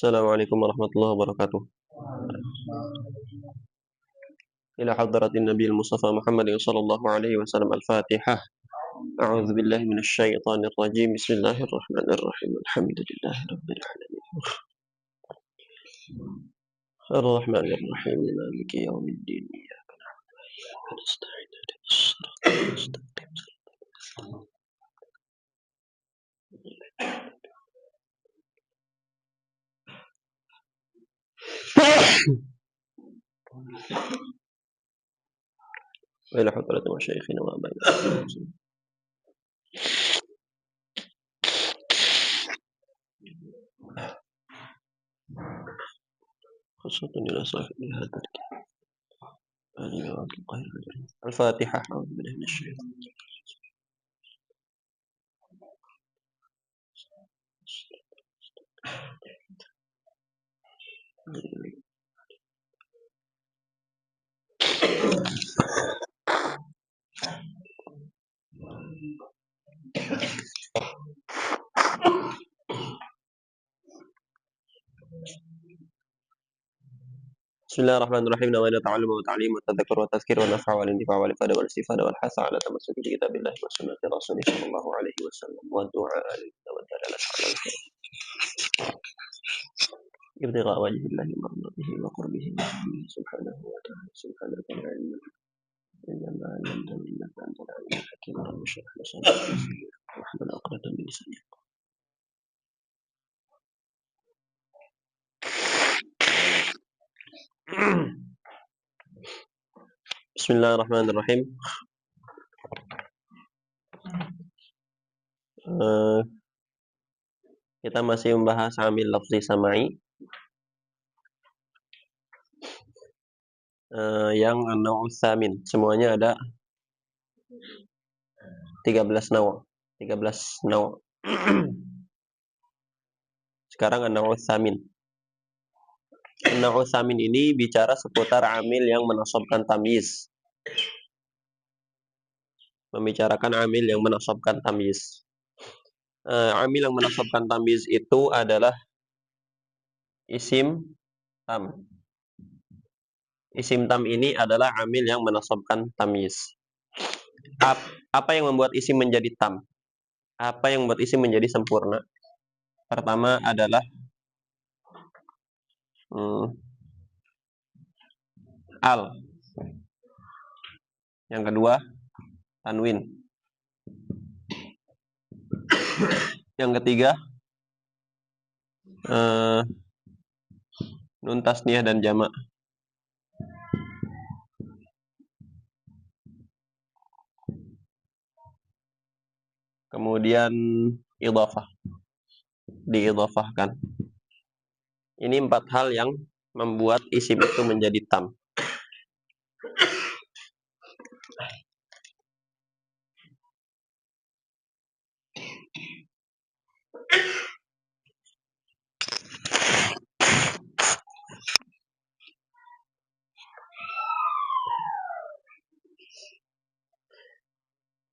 Assalamualaikum warahmatullahi wabarakatuh. Ila hadratin Nabi Mustafa Muhammad sallallahu alaihi wasallam al-Fatihah. A'udzu billahi minasy syaithanir rajim. Bismillahirrahmanirrahim. Alhamdulillahi rabbil alamin. Ar-Rahmanir Rahim. Maliki yaumiddin. Iyyaka na'budu wa iyyaka nasta'in. Ihdinas siratal mustaqim. Ila hadratin masyayikhina wa abaina. Khusatun ila sahibil hadar. Al-Fatihah. A'udzu billahi minasy syaithanir rajim. Bismillahirrahmanirrahim. Namanya ta'allum wa ta'lim wa tadhakkur wa tazkir wa naf'a wal intifa' wal ifada wal istifada wal hasa 'ala tamassuk bi kitabillahi wa sunnati rasulih sallallahu alaihi wasallam wa du'a wa dalala al khair. Ibtigha wajhillahi mardatihi wa qurbihi subhanahu wa ta'ala. Subhanaka la ilma lana illa ma 'allamtana innaka antal 'alimul hakim. Rabbi shrah li sadri wahlul 'uqdatam min lisani. Bismillahirrahmanirrahim. Kita masih membahas amil lafzi samai yang an-naw' tsamin. Semuanya ada 13 naw'. Sekarang an-naw' tsamin. An-naw' tsamin ini bicara seputar amil yang menasabkan tamyiz. Membicarakan amil yang menasabkan tamyiz. Amil yang menasabkan tamyiz itu adalah isim tam. Isim tam ini adalah amil yang menasabkan tamyiz. Apa yang membuat isim menjadi tam? Apa yang membuat isim menjadi sempurna? Pertama adalah al. Yang kedua tanwin. Yang ketiga nun tasniyah dan jamak. Kemudian idhafah. Diidhafahkan. Ini 4 hal yang membuat isim itu menjadi tam.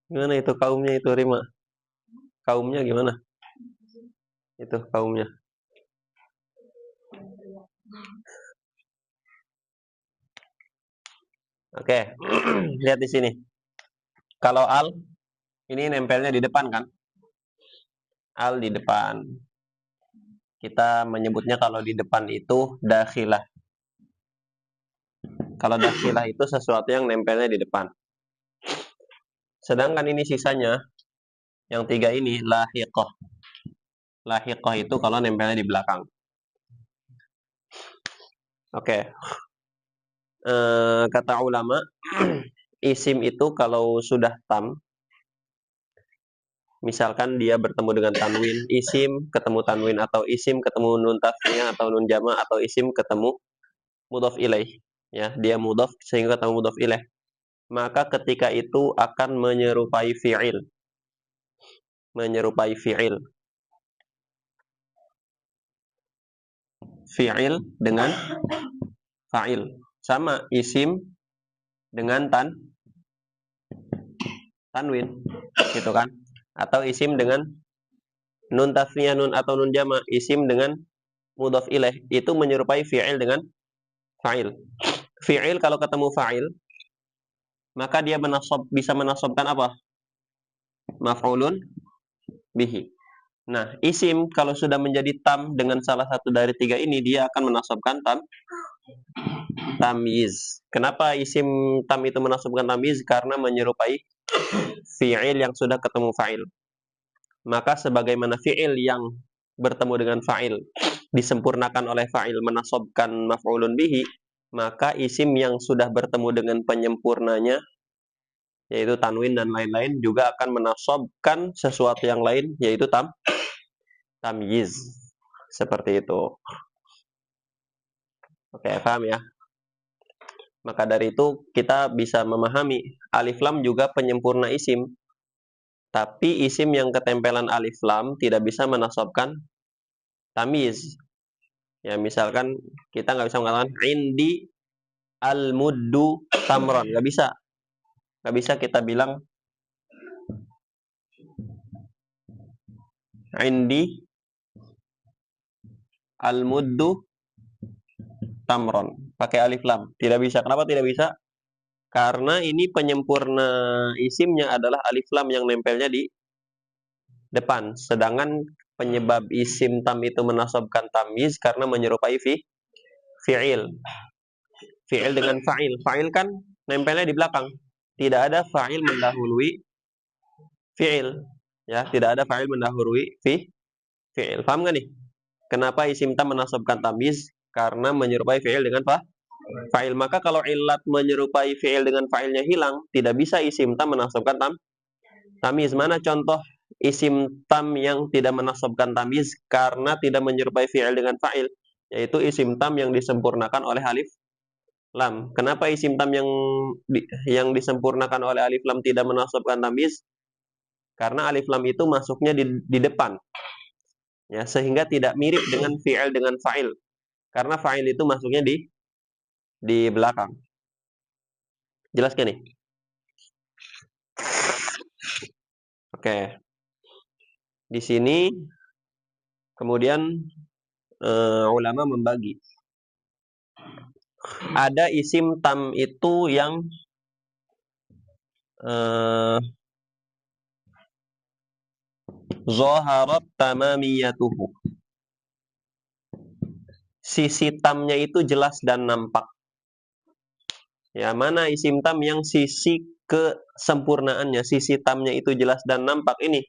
Gimana itu kaumnya itu, Rima? Kaumnya gimana? Itu kaumnya. Oke. Lihat di sini. Kalau al ini nempelnya di depan kan? Al di depan. Kita menyebutnya kalau di depan itu dakhilah. Kalau dakhilah itu sesuatu yang nempelnya di depan. Sedangkan ini sisanya, yang 3 ini lahiqah. Lahiqah itu kalau nempelnya di belakang. Oke. Kata ulama, isim itu kalau sudah tam, misalkan dia bertemu dengan tanwin, isim ketemu tanwin, atau isim ketemu nun tasniyah atau nun jamak, atau isim ketemu mudhaf ilaih, ya, dia mudhaf sehingga ketemu mudhaf ilaih, maka ketika itu akan menyerupai fi'il. Menyerupai fi'il. Fi'il dengan fa'il. Sama isim dengan tanwin, gitu kan? Atau isim dengan nun tasniyah nun atau nun jamak, isim dengan mudhaf ilaih itu menyerupai fi'il dengan fa'il. Fi'il kalau ketemu fa'il, maka dia bisa menasabkan apa? Maf'ulun bihi. Nah, isim kalau sudah menjadi tam dengan salah satu dari tiga ini, dia akan menasabkan tamyiz. Kenapa isim tam itu menasabkan tamyiz? Karena menyerupai fi'il yang sudah ketemu fa'il. Maka sebagaimana fi'il yang bertemu dengan fa'il disempurnakan oleh fa'il menasabkan maf'ulun bihi, maka isim yang sudah bertemu dengan penyempurnanya yaitu tanwin dan lain-lain juga akan menasabkan sesuatu yang lain yaitu tamyiz. Seperti itu. Oke, paham ya? Maka dari itu kita bisa memahami alif lam juga penyempurna isim. Tapi isim yang ketempelan alif lam tidak bisa menasabkan tamyiz. Ya, misalkan kita nggak bisa mengatakan indi al-muddu tamron. Nggak bisa. Nggak bisa kita bilang indi al-muddu tamron. Pakai alif lam. Tidak bisa. Kenapa tidak bisa? Karena ini penyempurna isimnya adalah alif lam yang nempelnya di depan. Sedangkan penyebab isim tam itu menasabkan tamyiz karena menyerupai fi'il. Fi'il dengan fa'il. Fa'il kan nempelnya di belakang. Tidak ada fa'il mendahului fi'il. Ya, tidak ada fa'il mendahului fi'il. Paham nggak nih? Kenapa isim tam menasabkan tamyiz? Karena menyerupai fi'il dengan fa'il. Maka kalau ilat menyerupai fi'il dengan fa'ilnya hilang, tidak bisa isim tam menasabkan tamyiz. Mana contoh isim tam yang tidak menasabkan tamyiz karena tidak menyerupai fi'il dengan fa'il? Yaitu isim tam yang disempurnakan oleh alif lam. Kenapa isim tam yang disempurnakan oleh alif lam tidak menasabkan tamyiz? Karena alif lam itu masuknya di depan. Ya, sehingga tidak mirip dengan fi'il dengan fa'il. Karena fa'il itu masuknya di belakang. Jelas kan nih? Oke. Di sini kemudian ulama membagi. Ada isim tam itu yang zaharat tamamiyatuhu. Sisi tamnya itu jelas dan nampak. Ya, mana isim tam yang sisi kesempurnaannya, sisi tamnya itu jelas dan nampak ini?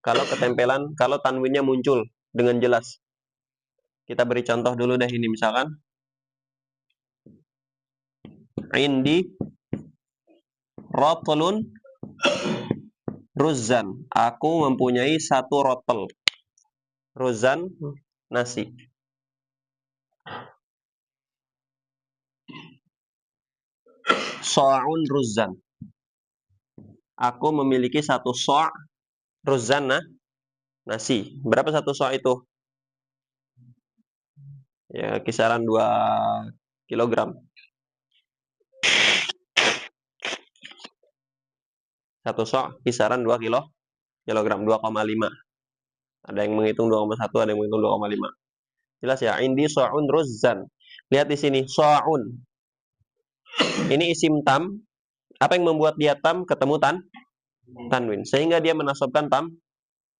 Kalau ketempelan, kalau tanwinnya muncul dengan jelas. Kita beri contoh dulu deh ini misalkan. Indi rotlun ruzan. Aku mempunyai satu rotel. Ruzan, nasi. So'un ruzan. Aku memiliki satu so' ruzan nasi. Berapa satu so' itu? Ya, kisaran 2 kilogram. Satu so' kisaran 2 kilogram, 2,5. Ada yang menghitung 2,1, ada yang menghitung 2,5. Jelas ya, indi so'un ruzan. Lihat di sini, so'un. Ini isim tam. Apa yang membuat dia tam? Ketemu tanwin. Sehingga dia menasabkan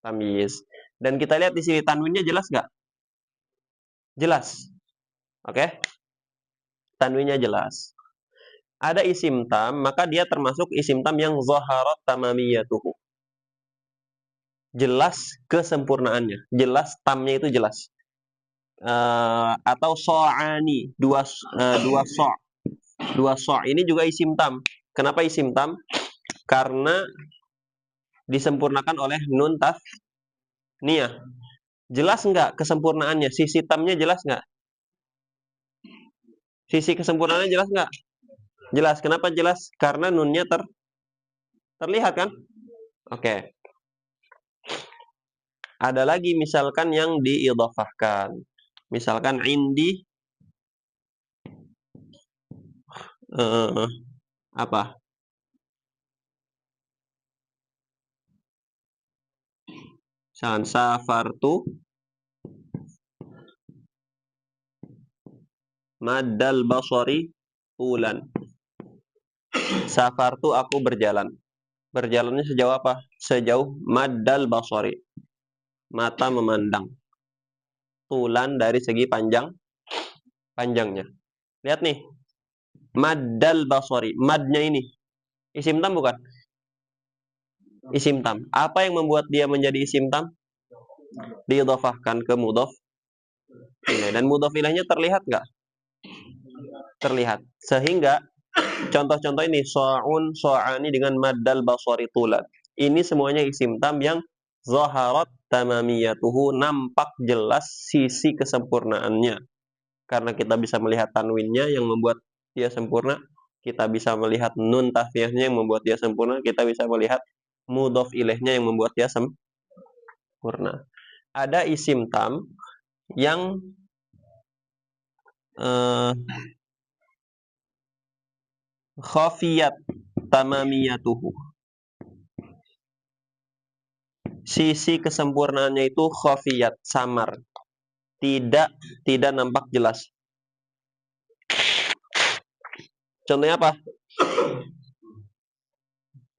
tamyiz. Dan kita lihat di sini tanwinnya jelas nggak? Jelas. Oke? Tanwinnya jelas. Ada isim tam, maka dia termasuk isim tam yang zaharat tamamiyatuhu. Jelas kesempurnaannya. Jelas tamnya itu jelas. Atau so'ani. Dua so'. Dua so' ini juga isim tam. Kenapa isim tam? Karena disempurnakan oleh nun tasniyah. Jelas nggak kesempurnaannya? Sisi tamnya jelas nggak? Sisi kesempurnaannya jelas nggak? Jelas. Kenapa jelas? Karena nunnya terlihat kan? Oke. Ada lagi misalkan yang diidhafahkan. Misalkan indi apa? Misalkan safartu Maddal basari tulan. Safartu, aku berjalan. Berjalannya sejauh apa? Sejauh maddal basari. Mata memandang. Tulan dari segi panjangnya. Lihat nih. Maddal basari. Madnya ini. Isim tam bukan? Isim tam. Apa yang membuat dia menjadi isim tam? Diidhafahkan ke mudhaf ilaih. Dan mudhaf ilaihnya terlihat nggak? Terlihat. Sehingga contoh-contoh ini so'un, so'ani dengan maddal basari tulan. Ini semuanya isim tam yang zaharat tamamiyatuhu, nampak jelas sisi kesempurnaannya. Karena kita bisa melihat tanwinnya yang membuat dia sempurna, kita bisa melihat nun tasniyahnya yang membuat dia sempurna, kita bisa melihat mudhaf ilaihnya yang membuat dia sempurna. Ada isim tam yang khafiyat tamamiyatuhu. Sisi kesempurnaannya itu khafiyat, samar. Tidak nampak jelas. Contohnya apa?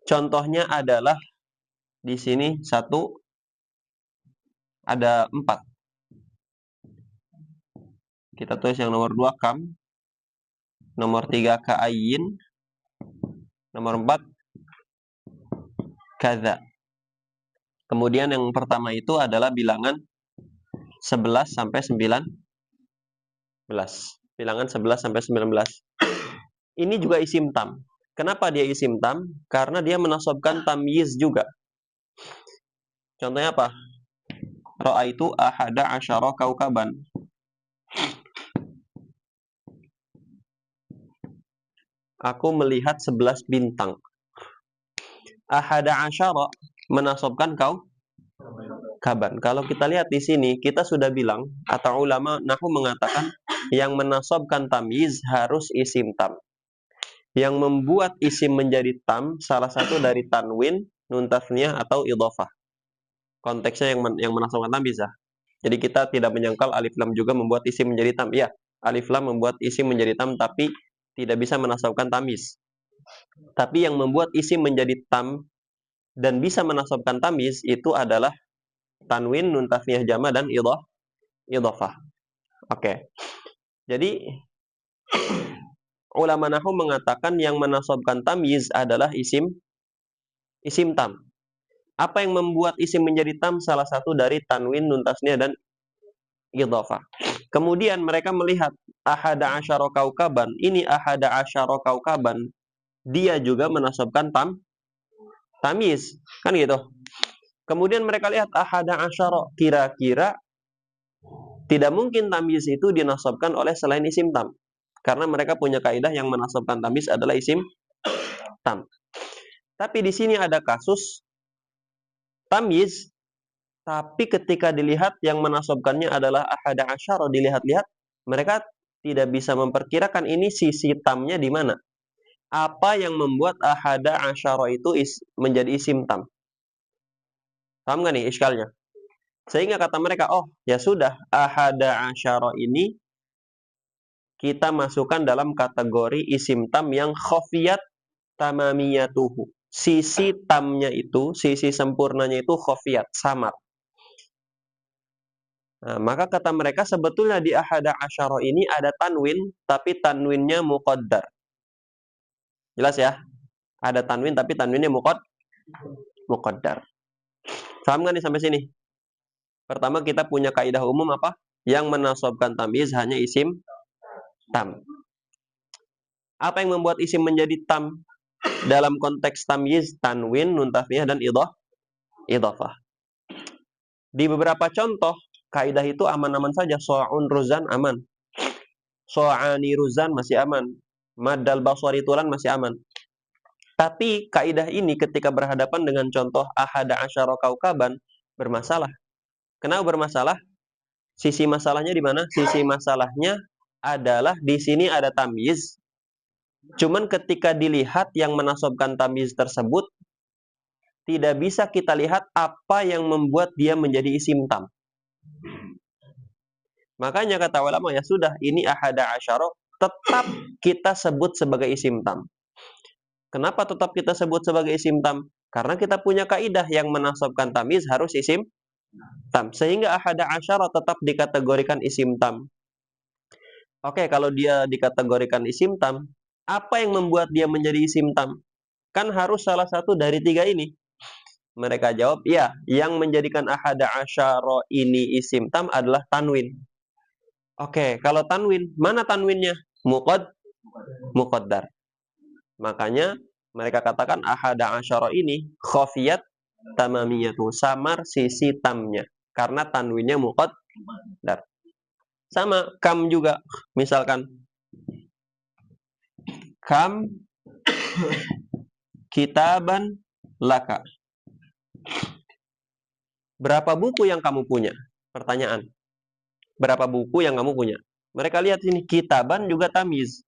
Contohnya adalah di sini 1, ada 4. Kita tulis yang nomor 2 kam, nomor 3 ka'ayyin, nomor 4 kadza. Kemudian yang pertama itu adalah bilangan 11 sampai 19. Bilangan 11 sampai 19. Ini juga isim tam. Kenapa dia isim tam? Karena dia menasabkan tamyiz juga. Contohnya apa? Ra'aitu ahada asyara kaukaban. Aku melihat 11 bintang. Ahada asyara menasabkan kaban. Kalau kita lihat di sini, kita sudah bilang, atau ulama nahwu mengatakan, yang menasabkan tamyiz harus isim tam. Yang membuat isim menjadi tam, salah satu dari tanwin, nun tasniyah, atau idhafah. Konteksnya yang menasabkan tamyiz. Jadi kita tidak menyangkal alif lam juga membuat isim menjadi tam. Ya, alif lam membuat isim menjadi tam, tapi tidak bisa menasabkan tamyiz. Tapi yang membuat isim menjadi tam dan bisa menasabkan tamyiz itu adalah tanwin, nun tasniyah jama, dan idhafah. Oke. Jadi ulama nahwu mengatakan yang menasabkan tamyiz adalah isim tam. Apa yang membuat isim menjadi tam? Salah satu dari tanwin, nun tasniyah, dan idhafah. Kemudian mereka melihat ahada asyara kaukaban. Ini ahada asyara kaukaban. Dia juga menasabkan tamyiz. Kan gitu. Kemudian mereka lihat ahada asyara. Kira-kira tidak mungkin tamyiz itu dinasabkan oleh selain isim tam. Karena mereka punya kaidah yang menasabkan tamyiz adalah isim tam. Tapi di sini ada kasus tamyiz, tapi ketika dilihat yang menasabkannya adalah ahada asyara, dilihat-lihat, mereka tidak bisa memperkirakan ini sisi tamnya di mana. Apa yang membuat ahada asyara itu menjadi isim tam? Paham nggak nih iskalnya? Sehingga kata mereka, oh ya sudah, ahada asyara ini kita masukkan dalam kategori isim tam yang khafiyat tamamiyatuhu. Sisi tamnya itu, sisi sempurnanya itu khafiyat, samar. Nah, maka kata mereka sebetulnya di ahada asyara ini ada tanwin, tapi tanwinnya muqaddar. Jelas ya? Ada tanwin, tapi tanwinnya muqaddar. Paham nggak nih sampai sini? Pertama kita punya kaidah umum apa? Yang menasabkan tamyiz hanya isim tam. Apa yang membuat isim menjadi tam? Dalam konteks tamyiz, tanwin, nun tasniyah, dan idhafah. Di beberapa contoh, kaidah itu aman-aman saja. So'un ruzan aman. So'ani ruzan masih aman. Maddal basari tulan masih aman. Tapi kaidah ini ketika berhadapan dengan contoh ahada asyara kaukaban bermasalah. Kenapa bermasalah? Sisi masalahnya di mana? Sisi masalahnya adalah di sini ada tamyiz. Cuman ketika dilihat yang menasabkan tamyiz tersebut, tidak bisa kita lihat apa yang membuat dia menjadi isim tam. Makanya kata ulama, ya sudah, ini ahada asyara tetap kita sebut sebagai isim tam. Kenapa tetap kita sebut sebagai isim tam? Karena kita punya kaidah yang menasabkan tamiz harus isim tam. Sehingga ahada asyara tetap dikategorikan isim tam. Oke, kalau dia dikategorikan isim tam, apa yang membuat dia menjadi isim tam? Kan harus salah satu dari tiga ini. Mereka jawab, ya, yang menjadikan ahada asyara ini isim tam adalah tanwin. Oke, kalau tanwin, mana tanwinnya? Muqaddar. Makanya mereka katakan ahada asyara ini khafiyat tamamiyatu, samar sisi tamnya. Karena tanwinnya muqaddar. Sama kam juga. Misalkan kam kitaban laka. Berapa buku yang kamu punya? Pertanyaan. Berapa buku yang kamu punya? Mereka lihat sini, kitaban juga tamiz.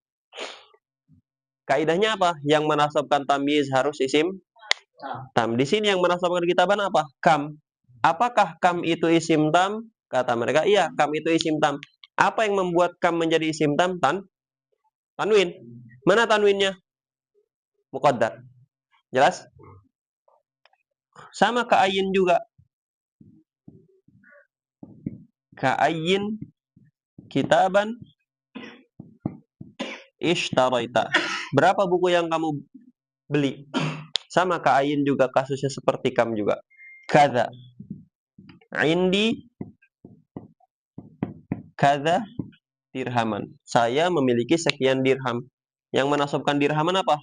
Kaidahnya apa? Yang menasabkan tamiz harus isim tam. Di sini yang menasabkan kitaban apa? Kam. Apakah kam itu isim tam? Kata mereka, iya, kam itu isim tam. Apa yang membuat kam menjadi isim tam? Tanwin. Mana tanwinnya? Muqaddar. Jelas? Sama ka'ayin juga. Ka'ayin kitaban ishtaraita. Berapa buku yang kamu beli? Sama ka'ayin juga, kasusnya seperti kam juga. Kada. Indi kada dirhaman. Saya memiliki sekian dirham. Yang menasabkan dirhaman apa?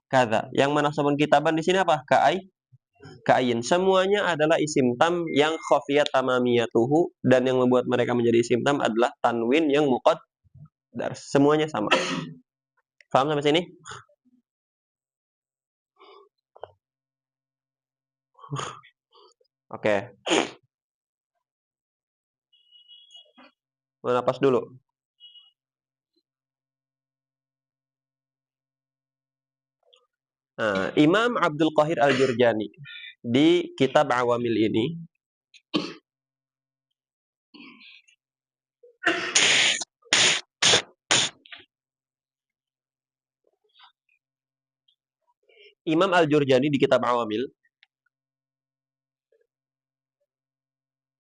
Kada. Yang menasabkan kitaban di sini apa? Ka'ayin. Semuanya adalah isim tam yang khafiyat tamamiyatuhu, dan yang membuat mereka menjadi isim tam adalah tanwin yang muqaddar. Semuanya sama. Paham sampai sini? Oke. Napas dulu. Nah, Imam Abdul Qahir Al-Jurjani di kitab Awamil ini Imam Al-Jurjani di kitab Awamil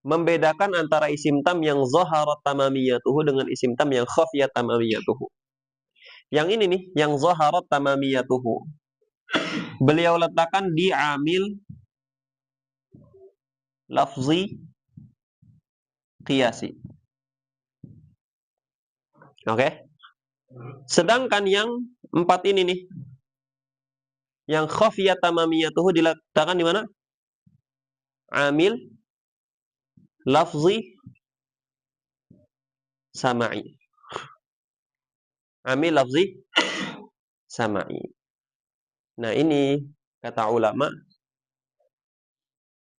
membedakan antara isim tam yang zaharat tamamiyatuhu dengan isim tam yang khafiyat tamamiyatuhu. Yang ini nih, yang zaharat tamamiyatuhu, beliau letakkan di amil lafzi qiyasi. Oke? Sedangkan yang empat ini nih, yang khafiyat tamamiyatuhu diletakkan di mana? Amil lafzi sama'i. Amil lafzi sama'i. Nah, ini kata ulama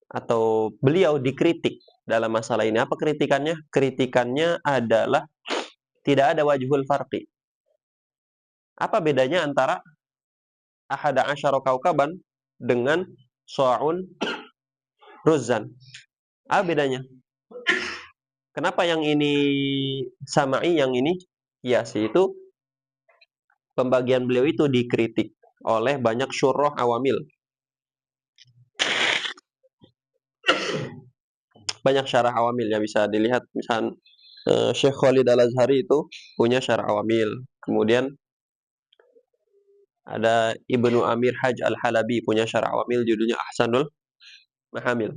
atau beliau dikritik dalam masalah ini. Apa kritikannya? Kritikannya adalah tidak ada wajhul farqi. Apa bedanya antara ahada asyara kaukaban dengan so'un ruzan? Apa bedanya? Kenapa yang ini sama'i, yang ini qiyasi? Itu pembagian beliau itu dikritik oleh banyak syurah awamil. Banyak syarah awamil ya, bisa dilihat misal Syekh Khalid Al-Azhari itu punya syarah awamil. Kemudian ada Ibnu Amir Haj Al-Halabi punya syarah awamil judulnya Ahsanul Mahamil.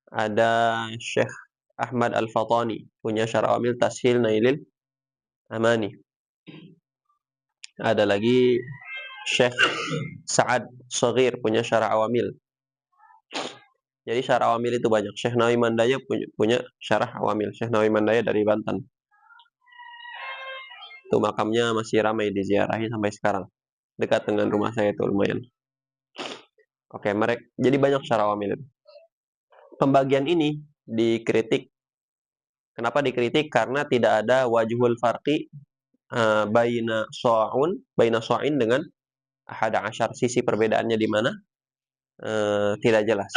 Ada Syekh Ahmad Al-Fatani punya syarah awamil Tashil Nailil Amani. Ada lagi Syekh Sa'ad Shaghir punya syarah awamil. Jadi syarah awamil itu banyak. Syekh Nawawi Mandaya punya syarah awamil. Syekh Nawawi Mandaya dari Banten. Itu makamnya masih ramai diziarahi sampai sekarang. Dekat dengan rumah saya itu lumayan. Oke, mereka jadi banyak syarah awamil itu. Pembagian ini dikritik. Kenapa dikritik? Karena tidak ada wajhul farqi baina so'in dengan ahada asyar. Sisi perbedaannya di mana? Tidak jelas.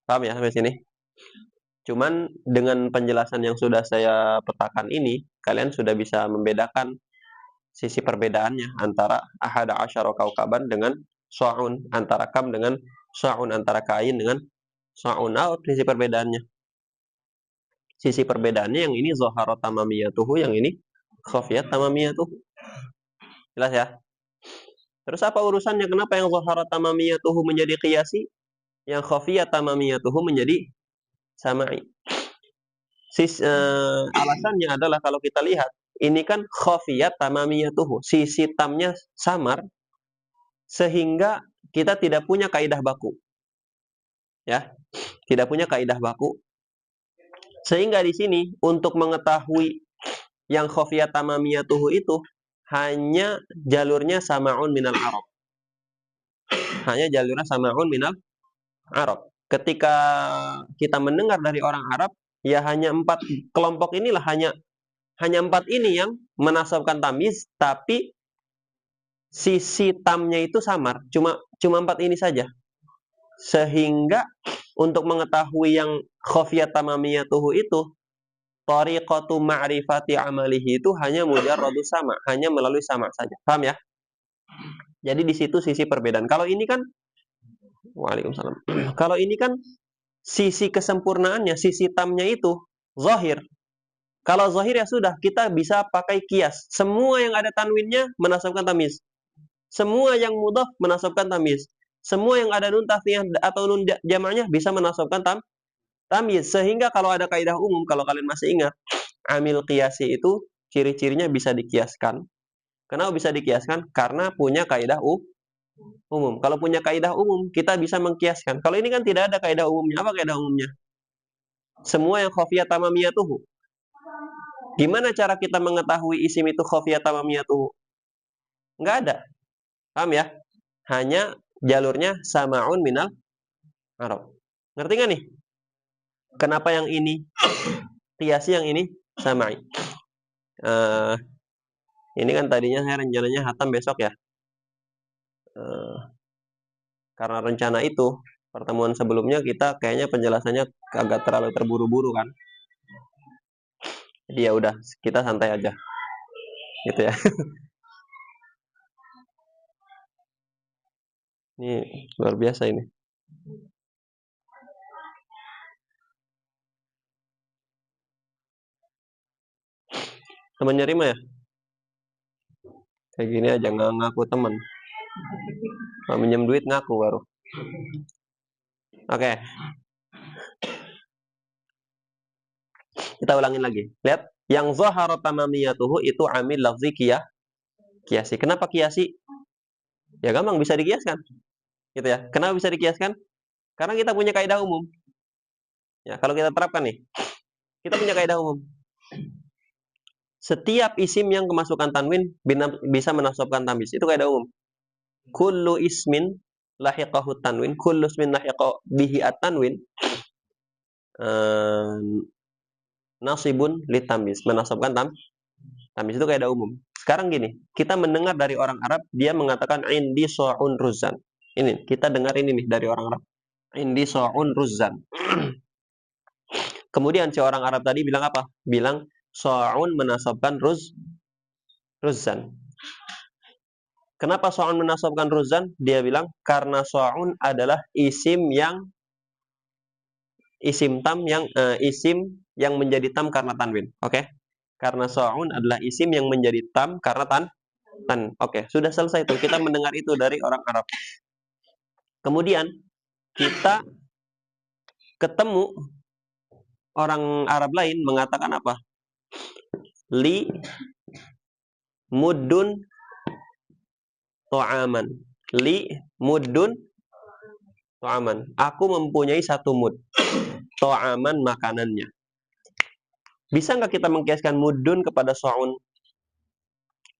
Paham ya sampai sini? Cuman dengan penjelasan yang sudah saya petakan ini, kalian sudah bisa membedakan sisi perbedaannya antara ahada asyara kaukaban dengan sa'un, antara kam dengan sa'un, antara kain dengan sa'un. Sisi perbedaannya. Sisi perbedaannya yang ini zaharat tamamiyatuhu, yang ini khafiyat tamamiyatuhu. Jelas ya? Terus apa urusannya? Kenapa yang zaharat tamamiyatuhu menjadi qiyasi, yang khafiyat tamamiyatuhu menjadi sama'i? Alasannya adalah kalau kita lihat, ini kan khafiyat tamamiyatuhu, sisi tamnya samar, sehingga kita tidak punya kaidah baku. Ya, tidak punya kaidah baku. Sehingga di sini untuk mengetahui yang khafiyat tamamiyatuhu itu hanya jalurnya sama'un minal Arab. Hanya jalurnya sama'un minal Arab. Ketika kita mendengar dari orang Arab, ya hanya 4 kelompok inilah, hanya 4 ini yang menasabkan tamyiz, tapi sisi tamnya itu samar, cuma 4 ini saja. Sehingga untuk mengetahui yang khafiyat tamamiyatuhu itu, tariqatu ma'rifati amalihi itu hanya mujarradus sama, hanya melalui sama saja. Paham ya? Jadi di situ sisi perbedaan. Kalau ini kan Waalaikumsalam. Kalau ini kan sisi kesempurnaannya, sisi tamnya itu zahir. Kalau zahir ya sudah, kita bisa pakai kias. Semua yang ada tanwinnya menasabkan tamyiz. Semua yang mudhaf menasabkan tamyiz. Semua yang ada nun tasniyah atau nun jamaknya bisa menasabkan tamyiz. Sehingga kalau ada kaidah umum, kalau kalian masih ingat, amil qiyasi itu ciri-cirinya bisa dikiaskan. Kenapa bisa dikiaskan? Karena punya kaidah umum. Kalau punya kaidah umum, kita bisa mengkiaskan. Kalau ini kan tidak ada kaidah umumnya. Apa kaidah umumnya? Semua yang khafiyat tamamiyatuhu. Gimana cara kita mengetahui isim itu khafiyat tamamiyatuhu? Enggak ada. Paham ya? Hanya jalurnya sama'un minal Arab. Ngerti nggak nih? Kenapa yang ini qiyasi, yang ini sama'i? Ini kan tadinya saya rencananya hatam besok ya. Karena rencana itu, pertemuan sebelumnya kita kayaknya penjelasannya agak terlalu terburu-buru kan. Jadi ya udah, kita santai aja. Gitu ya. Ini luar biasa ini. Temannya Rima ya? Kayak gini aja nggak ngaku teman. Kalau minjem duit ngaku baru. Oke. Kita ulangin lagi. Lihat, yang zahara tamamiyatuhu itu amil lafzi kiasi. Kenapa kiasi? Ya gampang, bisa dikiaskan. Gitu ya. Kenapa bisa dikiaskan? Karena kita punya kaidah umum. Ya, kalau kita terapkan nih, kita punya kaidah umum. Setiap isim yang kemasukan tanwin bisa menasabkan tamyiz. Itu kaidah umum. Kullu ismin lahiqahu tanwin, kullu ismin lahiqa bihi at-tanwin, nasibun litamyiz, menasabkan tamyiz. Itu kaidah umum. Sekarang gini, kita mendengar dari orang Arab, dia mengatakan indi sa'un ruzan. Ini, kita dengar ini nih dari orang Arab. Indi sa'un ruzan. Kemudian si orang Arab tadi bilang apa? Bilang sa'un menasabkan ruzan. Kenapa sa'un menasabkan ruzan? Dia bilang karena sa'un adalah isim yang menjadi tam karena tanwin. Oke? Karena sa'un adalah isim yang menjadi tam karena tan. Oke, sudah selesai itu. Kita mendengar itu dari orang Arab. Kemudian kita ketemu orang Arab lain mengatakan apa? Li muddun to'aman. Li muddun to'aman. Aku mempunyai 1 mud. To'aman makanannya. Bisa nggak kita mengkiaskan muddun kepada so'un?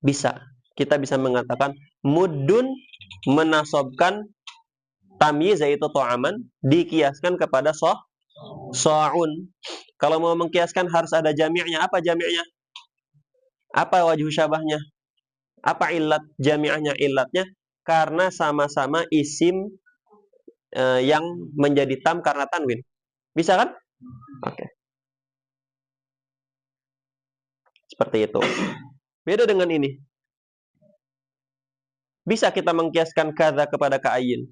Bisa. Kita bisa mengatakan muddun menasabkan tamyiz yaitu to'aman dikiaskan kepada so'un. Kalau mau mengkiaskan harus ada jami'nya. Apa jami'nya? Apa wajhu syabahnya? Apa illat jami'ahnya? Illatnya karena sama-sama isim yang menjadi tam karena tanwin. Bisa kan? Oke, seperti itu. Beda dengan ini. Bisa kita mengkiaskan kada kepada ka'ayin?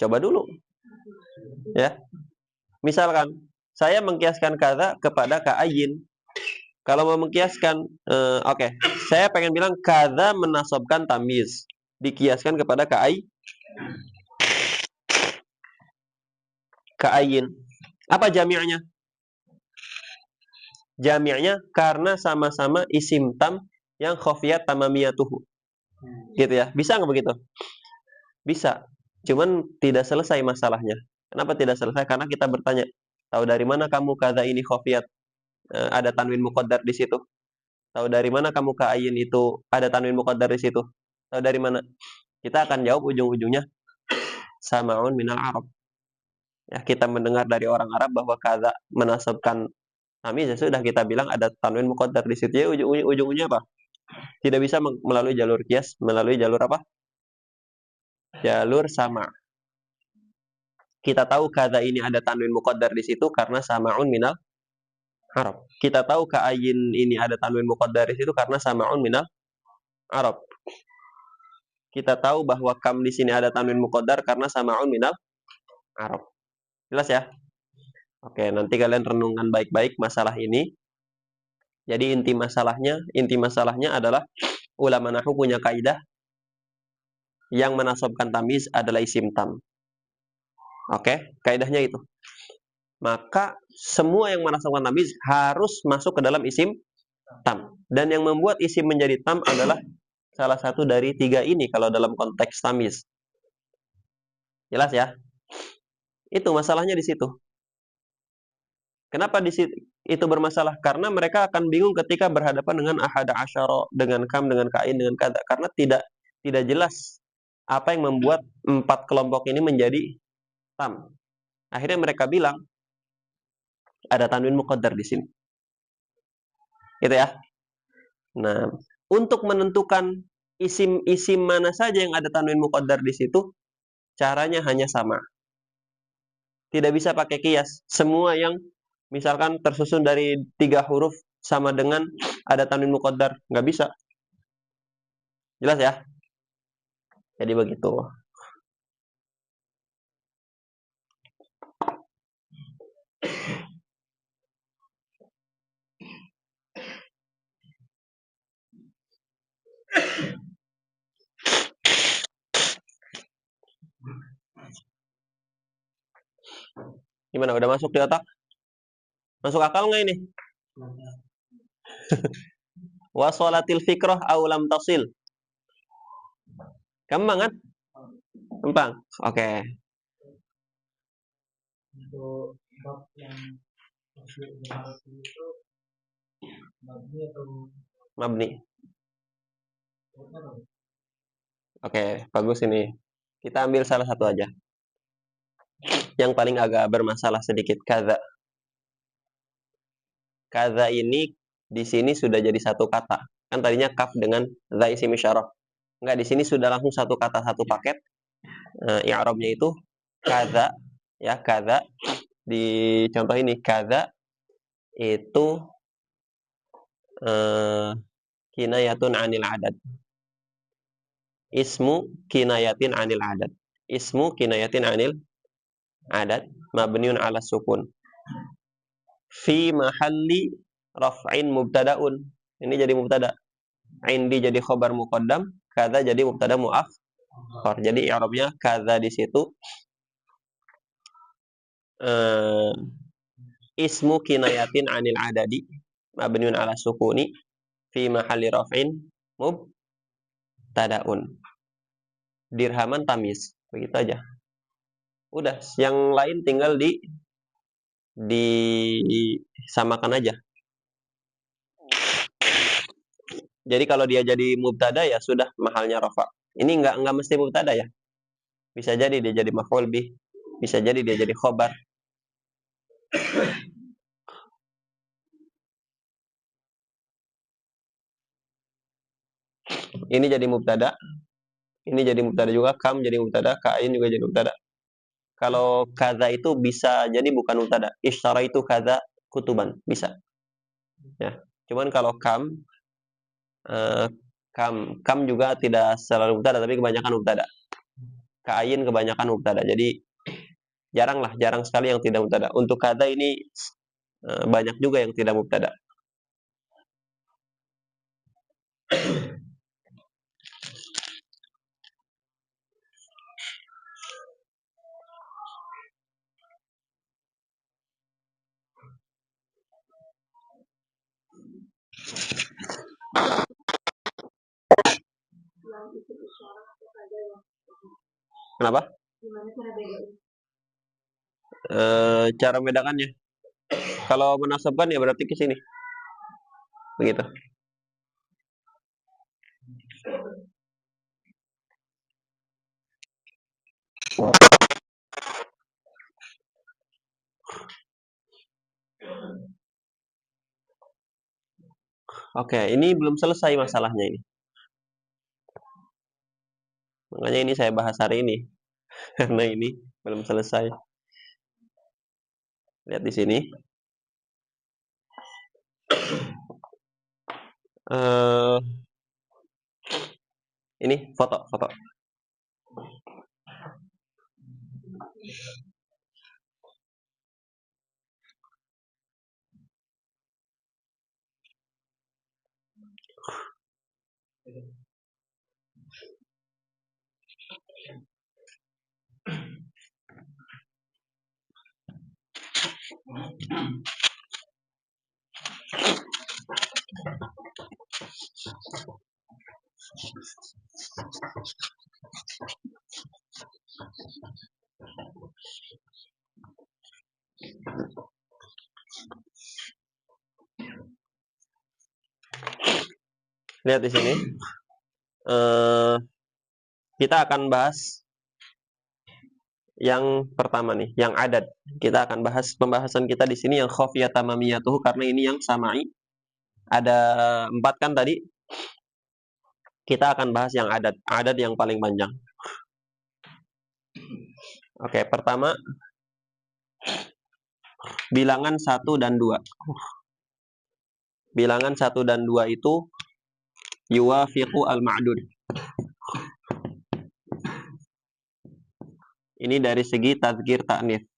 Coba dulu, ya. Misalkan saya mengkiaskan kada kepada ka'ayin. Kalau mau mengkiaskan, oke. Saya pengen bilang kada menasobkan tamiz, dikiaskan kepada ka'ayin. Apa jami'nya? Jami'nya karena sama-sama isim tam yang khofiyat tamamiyatuhu. Gitu ya. Bisa nggak begitu? Bisa. Cuman tidak selesai masalahnya. Kenapa tidak selesai? Karena kita bertanya, tahu dari mana kamu kada ini khofiyat? Ada tanwin muqaddar di situ. Tahu dari mana kamu ka'ayin itu ada tanwin muqaddar di situ? Tahu dari mana? Kita akan jawab ujung-ujungnya sama'un minal Arab. Ya, kita mendengar dari orang Arab bahwa kada menasabkan tamiz, ya sudah kita bilang ada tanwin muqaddar di situ. Ya, ujung-ujungnya apa? Tidak bisa melalui jalur kias, melalui jalur apa? Jalur sama. Kita tahu kada ini ada tanwin muqaddar di situ karena sama'un minal Arab. Kita tahu ka'ayin ini ada tanwin muqaddar di situ karena sama'un minal Arab. Kita tahu bahwa kam di sini ada tanwin muqaddar karena sama'un minal Arab. Jelas ya? Oke, nanti kalian renungkan baik-baik masalah ini. Jadi inti masalahnya adalah ulama nahwu punya kaidah yang menasabkan tamiz adalah isim tam. Oke, kaidahnya itu. Maka semua yang menasabkan tamiz harus masuk ke dalam isim tam. Dan yang membuat isim menjadi tam adalah salah satu dari tiga ini kalau dalam konteks tamiz. Jelas ya? Itu masalahnya di situ. Kenapa di situ itu bermasalah? Karena mereka akan bingung ketika berhadapan dengan ahada asyara, dengan kam, dengan kain, dengan kada. Karena tidak jelas apa yang membuat empat kelompok ini menjadi tam. Akhirnya mereka bilang ada tanwin muqaddar di sini. Gitu ya. Nah, untuk menentukan isim-isim mana saja yang ada tanwin muqaddar di situ, caranya hanya sama. Tidak bisa pakai kias. Semua yang misalkan tersusun dari 3 huruf sama dengan ada tanwin muqaddar, nggak bisa. Jelas ya? Jadi begitu. Gimana? Udah masuk di otak? Masuk akal nggak ini? Wasolatil fikrah aulam tasil. Gampang kan? Gampang. Oke. Untuk bab yang itu mabni atau Mabni. Oke, bagus ini. Kita ambil salah satu aja. Yang paling agak bermasalah sedikit, kaza. Kaza ini di sini sudah jadi satu kata. Kan tadinya kaf dengan za isim isyarah. Enggak, di sini sudah langsung satu kata, satu paket. I'rabnya itu kaza, ya kaza. Di contoh ini kaza itu kinayatun anil adad. Ismu kinayatin anil adad. Ismu kinayatin anil adad mabniun ala sukun. Fi mahalli raf'in mubtada'un. Ini jadi mubtada. Indi jadi khobar muqaddam, kadza jadi mubtada muakhar. Jadi i'rabnya kadza di situ ismu kinayatin anil adadi mabniun ala sukuni fi mahalli raf'in mubtada'un. Dirhaman tamis. Begitu aja. Udah, yang lain tinggal disamakan aja. Jadi kalau dia jadi mubtada ya sudah mahalnya rafa. Ini enggak mesti mubtada ya. Bisa jadi dia jadi maf'ul bih, bisa jadi dia jadi khobar. Ini jadi mubtada, ini jadi mubtada juga, kam jadi mubtada, kain juga jadi mubtada. Kalau kada itu bisa jadi bukan mubtada. Ishtara itu kada kutuban, bisa. Ya. Cuman kalau eh, kam juga tidak selalu mubtada, tapi kebanyakan mubtada. Ka'ayin kebanyakan mubtada. Jadi jarang sekali yang tidak mubtada. Untuk kada ini banyak juga yang tidak mubtada. Kenapa? Cara membedakannya. Kalau menasabkan ya berarti ke sini. Begitu. Oke, ini belum selesai masalahnya ini. Makanya ini saya bahas hari ini. Karena ini belum selesai. Lihat di sini. Ini foto. Lihat di sini. Kita akan bahas yang pertama nih, yang adat. Kita akan bahas pembahasan kita di sini yang khafiyah tamamiyatuhu karena ini yang samai. Ada 4 kan tadi. Kita akan bahas yang adat yang paling panjang. Oke, pertama bilangan 1 dan 2. Bilangan 1 dan 2 itu yuwafiqu al-ma'dud. Ini dari segi tadzkir ta'nits.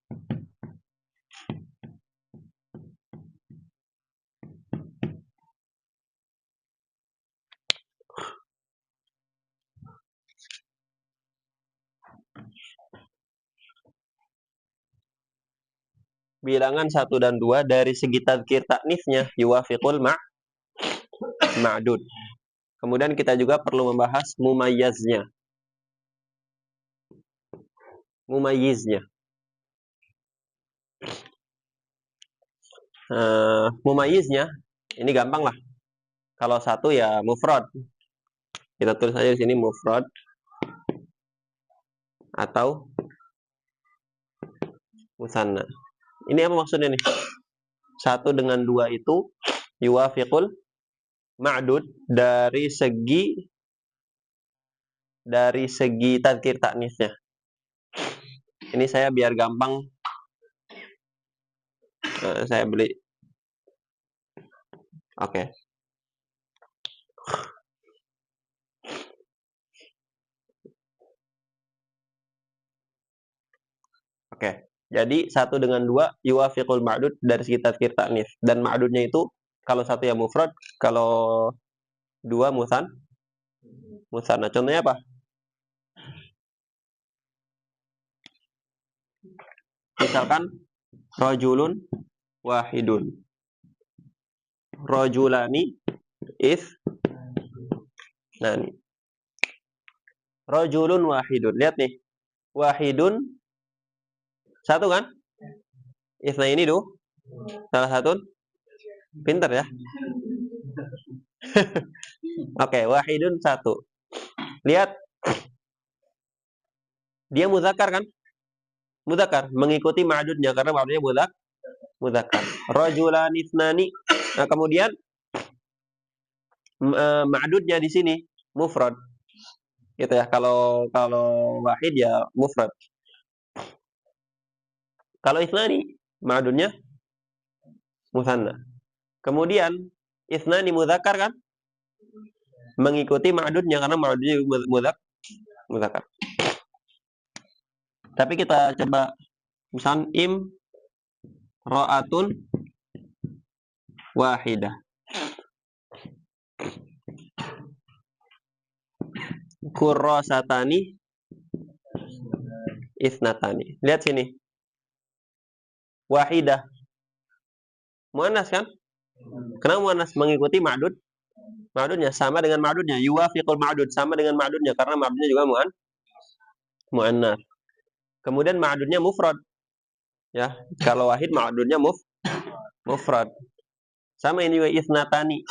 Bilangan 1 dan 2 dari segi tadzkir ta'nitsnya yuwafiqul ma'dud. Kemudian kita juga perlu membahas mumayyiznya. Mumayyiznya ini gampang lah. Kalau satu ya mufrad. Kita tulis aja di sini mufrad atau musanna. Ini apa maksudnya nih? 1 dengan 2 itu yuwafiqul ma'dud dari segi tadzkir ta'nitsnya. Ini saya biar gampang saya beli. Oke. Oke. Jadi 1 dengan 2 yuwafiqul ma'dud dari segi tadzkir ta'nits dan ma'dudnya itu kalau 1 ya mufrad, kalau 2 musanna. Contohnya apa? Misalkan rajulun wahidun. Rajulani nani. Rajulun wahidun. Lihat nih. Wahidun 1 kan? Isna ini tuh salah satu. Pinter ya. Oke, wahidun 1. Lihat. Dia muzakkar kan? Muzakkar mengikuti ma'dudnya karena ma'dudnya muzakkar. Rajulan isnani. Nah, kemudian ma'dudnya di sini mufrad. Gitu ya. Kalau wahid ya mufrad. Kalau ithnani, ma'dudnya musanna. Kemudian ithnani mudzakkar kan? Mengikuti ma'dudnya karena ma'dudnya mudzakkar. Tapi kita coba misal ra'atun wahidah. Kurrasatani isnatani. Lihat sini. Wahidah. Muannas kan? Kenapa muannas? Mengikuti ma'dud. Ma'dudnya sama dengan ma'dudnya. Yuwafiqul ma'dud, sama dengan ma'dudnya karena ma'dudnya juga muannas. Kemudian ma'dudnya mufrad. Ya, kalau wahid ma'dudnya mufrad. Sama ini juga isnatani.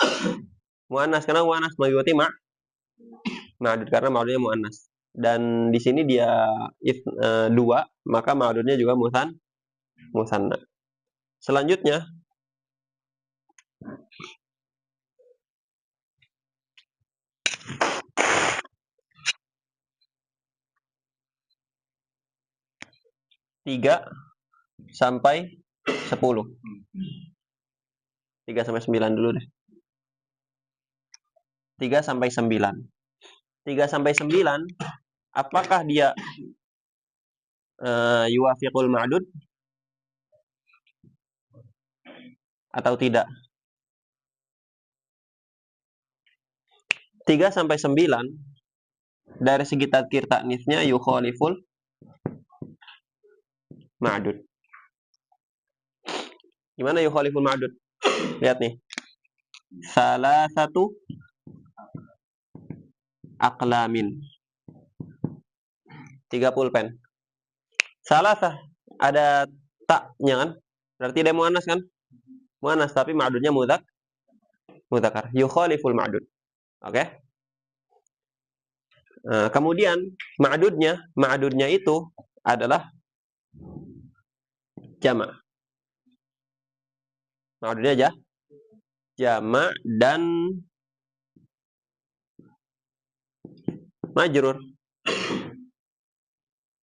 Muannas karena muannas mengikuti ma'dud karena ma'dudnya muannas. Dan di sini dia dua, maka ma'dudnya juga musanna. Selanjutnya tiga sampai 10. 3 sampai 9 dulu deh. 3 sampai 9. 3 sampai 9, apakah dia yuwafiqul ma'dud atau tidak? 3 sampai 9 dari segi tadkir ta'nitsnya yukhaliful ma'dud. Gimana yukhaliful ma'dud? Lihat nih. Salah satu aqlamin. 3 pulpen. Salah sah ada taknya kan? Berarti dia muannas kan? Muannas tapi ma'dudnya mudzakkar. Yukhaliful ma'dud. Oke? Kemudian ma'dudnya itu adalah jama'. Ma'dudnya aja jama' dan majrur.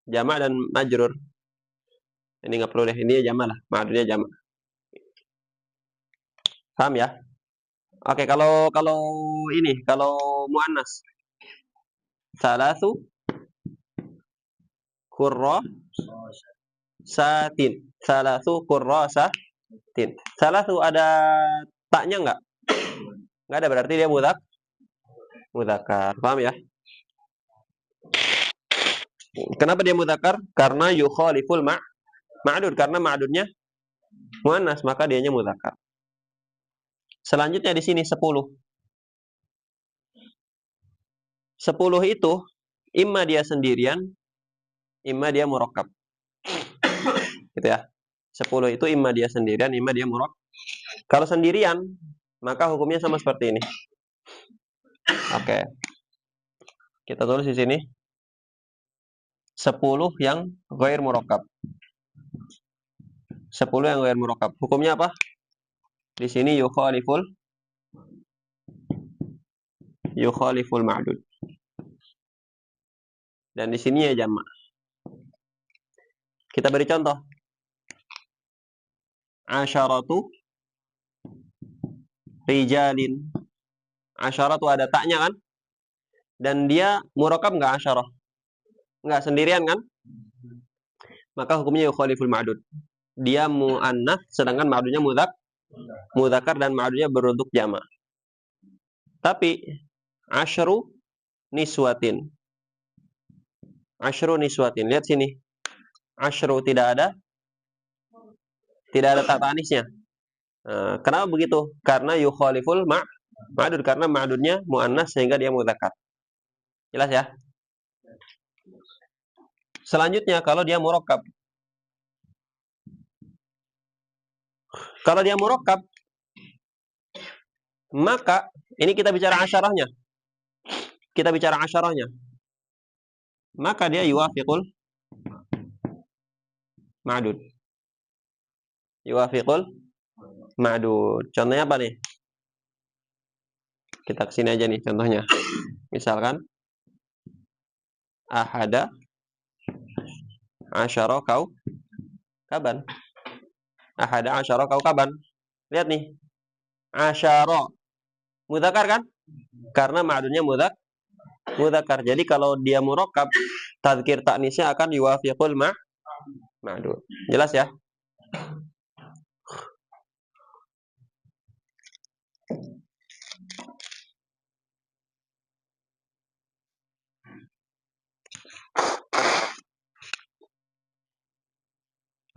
Jama' dan majrur. Ini nggak perlu deh, ini jama' lah. Ma'dudnya jama'. Paham ya? Oke, kalau muannas. Salasu kurrasatin. Salasu kurrasatin. Salasu ada taknya enggak? Enggak ada, berarti dia mudzakkar. Paham ya? Kenapa dia mudzakkar? Karena yukhaliful ma'dud, karena ma'dudnya muannas, maka dianya mudzakkar. Selanjutnya di sini 10. 10 itu imma dia sendirian, imma dia murakkab. Gitu ya. 10 itu imma dia sendirian, imma dia murakkab. Kalau sendirian, maka hukumnya sama seperti ini. Oke. Kita tulis di sini 10 yang ghair murakkab. 10 yang ghair murakkab. Hukumnya apa? Di sini yukhaliful ma'dud. Dan di sini ya jama'. Kita beri contoh. Asyaratu rijalin. Asyaratu ada taknya kan? Dan dia murakkab enggak asyarah? Enggak, sendirian kan? Maka hukumnya yukhaliful ma'dud. Dia muannas sedangkan ma'dudnya mudzakkar dan ma'dudnya berbentuk jama'. Tapi asyru niswatin. Asyru niswatin. Lihat sini. Asyru tidak ada tak ta'anisnya. Kenapa begitu? Karena yukhaliful ma'dud, karena ma'dudnya muannas sehingga dia mudzakkar. Jelas ya? Selanjutnya kalau dia murakkab. Kalau dia murakkab, maka ini kita bicara asyarahnya. Maka dia yuwafiqul ma'dud. Yuwafiqul ma'dud. Contohnya apa nih? Kita kesini aja nih contohnya. Misalkan ahada asyara kaban. Ahada asyara kaukaban. Lihat nih. Asyara. Mudzakkar kan? Karena ma'dudnya mudzakkar. Jadi kalau dia murakkab, tadzkir ta'nisnya akan yuwafiqul ma'dud. Jelas ya?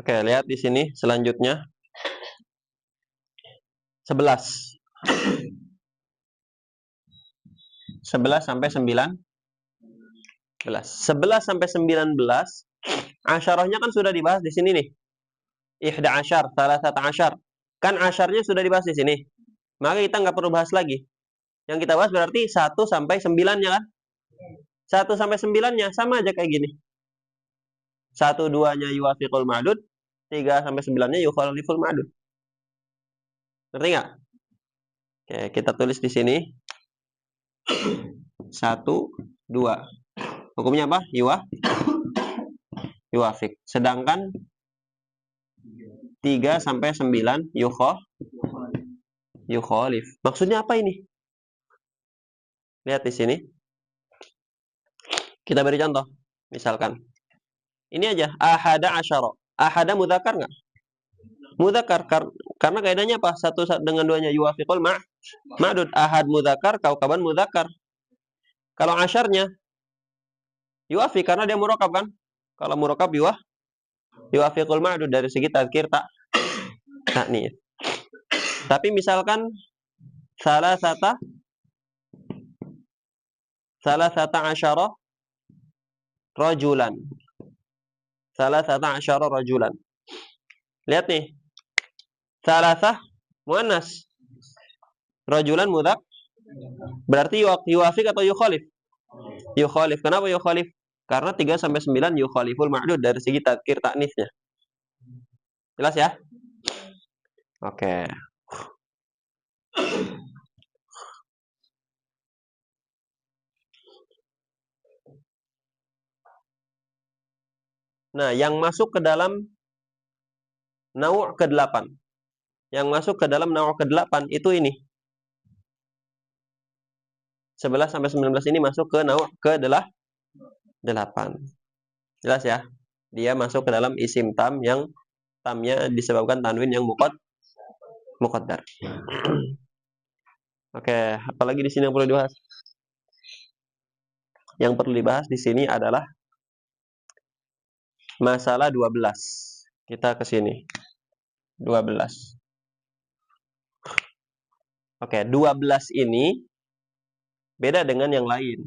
Oke, lihat di sini selanjutnya. 11. 11 sampai 9. 11 sampai 19, asyarahnya kan sudah dibahas di sini nih. Ihda asyar, salasata asyar. Kan asyarnya sudah dibahas di sini. Maka kita nggak perlu bahas lagi. Yang kita bahas berarti 1 sampai 9-nya kan? 1 sampai 9-nya sama aja kayak gini. 1 2-nya yuwafiqul ma'dud, 3 sampai 9-nya yukhaliful ma'dud. Ngerti nggak? Oke, kita tulis di sini. 1 2. Hukumnya apa? Yuwafiq. Sedangkan 3 sampai 9 yukhalif. Maksudnya apa ini? Lihat di sini. Kita beri contoh. Misalkan. Ini aja. Ahada asyara. Ahada mudzakkar nggak? Mudzakkar. Karena kaidahnya apa? 1 dengan 2-nya yuwafiqul ma'dud. Ahad mudzakkar, kaukaban mudzakkar. Kalau asyarnya yuwafiq karena dia murakkab kan? Kalau murakkab yuwafiqul ma'dud dari segi tadzkir ta'nis. Tapi misalkan salasata asyara rajulan. Salasata asyara rajulan. Lihat nih. Salasah muannas. Rajulan mudzakkar. Berarti yuwafiq atau yukhalif? Yukhalif. Kenapa yukhalif? Karena 3 sampai 9 yukhaliful ma'dud dari segi tadzkir ta'nisnya. Jelas ya? Oke. Nah, yang masuk ke dalam nawu' ke-8. Yang masuk ke dalam nawu' ke-8 itu ini. 11 sampai 19 ini masuk ke nawu' ke-8. Jelas ya? Dia masuk ke dalam isim tam yang tamnya disebabkan tanwin yang muqaddar. Oke, apalagi di sini yang perlu dibahas? Yang perlu dibahas di sini adalah masalah 12. Kita ke sini. 12. Oke, 12 ini beda dengan yang lain.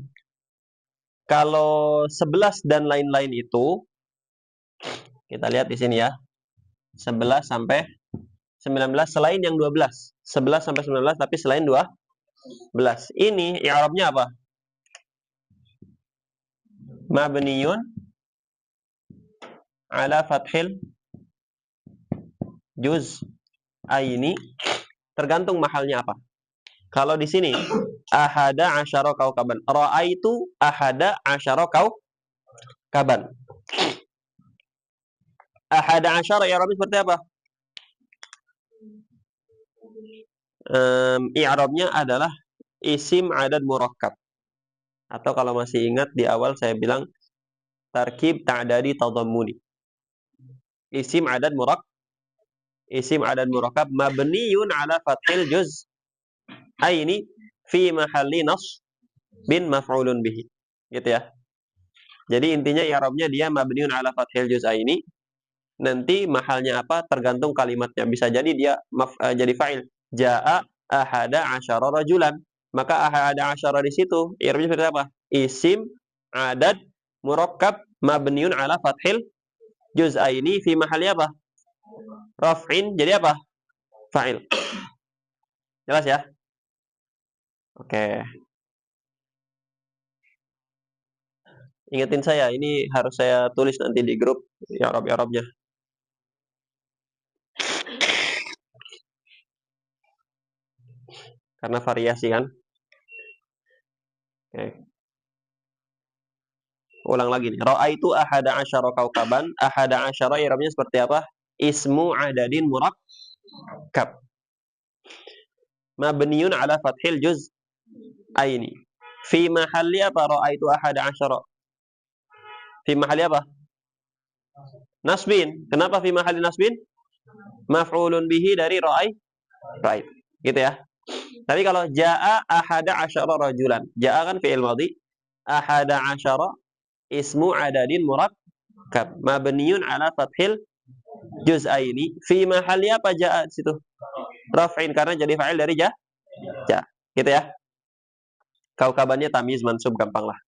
Kalau 11 dan lain-lain itu, kita lihat di sini ya. 11 sampai 19 selain yang 12. 11 sampai 19 tapi selain 12. Ini i'rabnya apa? Mabniyun ala fathil juz'aini, tergantung mahalnya apa. Kalau di sini ahada asyara kaukaban. Ra'aitu ahada asyara kaukaban. Ahada asyara i'rabnya seperti apa? I'rabnya adalah isim adad murakkab. Atau kalau masih ingat di awal saya bilang tarkib ta'dadi tadammuni. Isim adad murakkab mabniyun ala fathil juz'aini fi mahalli bin maf'ulun bihi. Gitu ya. Jadi intinya i'rabnya dia mabniun ala fathil juz'aini. Nanti mahalnya apa tergantung kalimatnya. Bisa jadi dia jadi fa'il. Ja'a ahada asyara rajulan. Maka ahada asyara di situ i'rabnya seperti apa? Isim adad murakkab mabniun ala fathil juz'aini fi mahalli apa? Raf'in. Jadi apa? Fa'il. Jelas ya? Oke. Ingetin saya, ini harus saya tulis nanti di grup i'rab-i'rabnya. Karena variasi kan. Oke. Ulang lagi nih. Ra'aitu ahada asyara kaukaban. Ahada asyara i'rabnya seperti apa? Ismu adadin murakkab. Mabniun ala fathil juz'aini. Fi mahalli apa? Ra'aitu ahada asyara. Fi mahalli apa? Nasbin. Kenapa fi mahalli nasbin? Maf'ulun bihi dari ra'ait. Gitu ya. Tapi kalau ja'a ahada asyara rajulan. Ja'a kan fi'il madhi. Ahada asyara ismu adadin murakkab. Mabniun ala fathil juz'aini. Fi mahalli apa ja'a di situ? Raf'in karena jadi fa'il dari ja. Gitu ya. Kaukabannya tamyiz mansub gampang lah.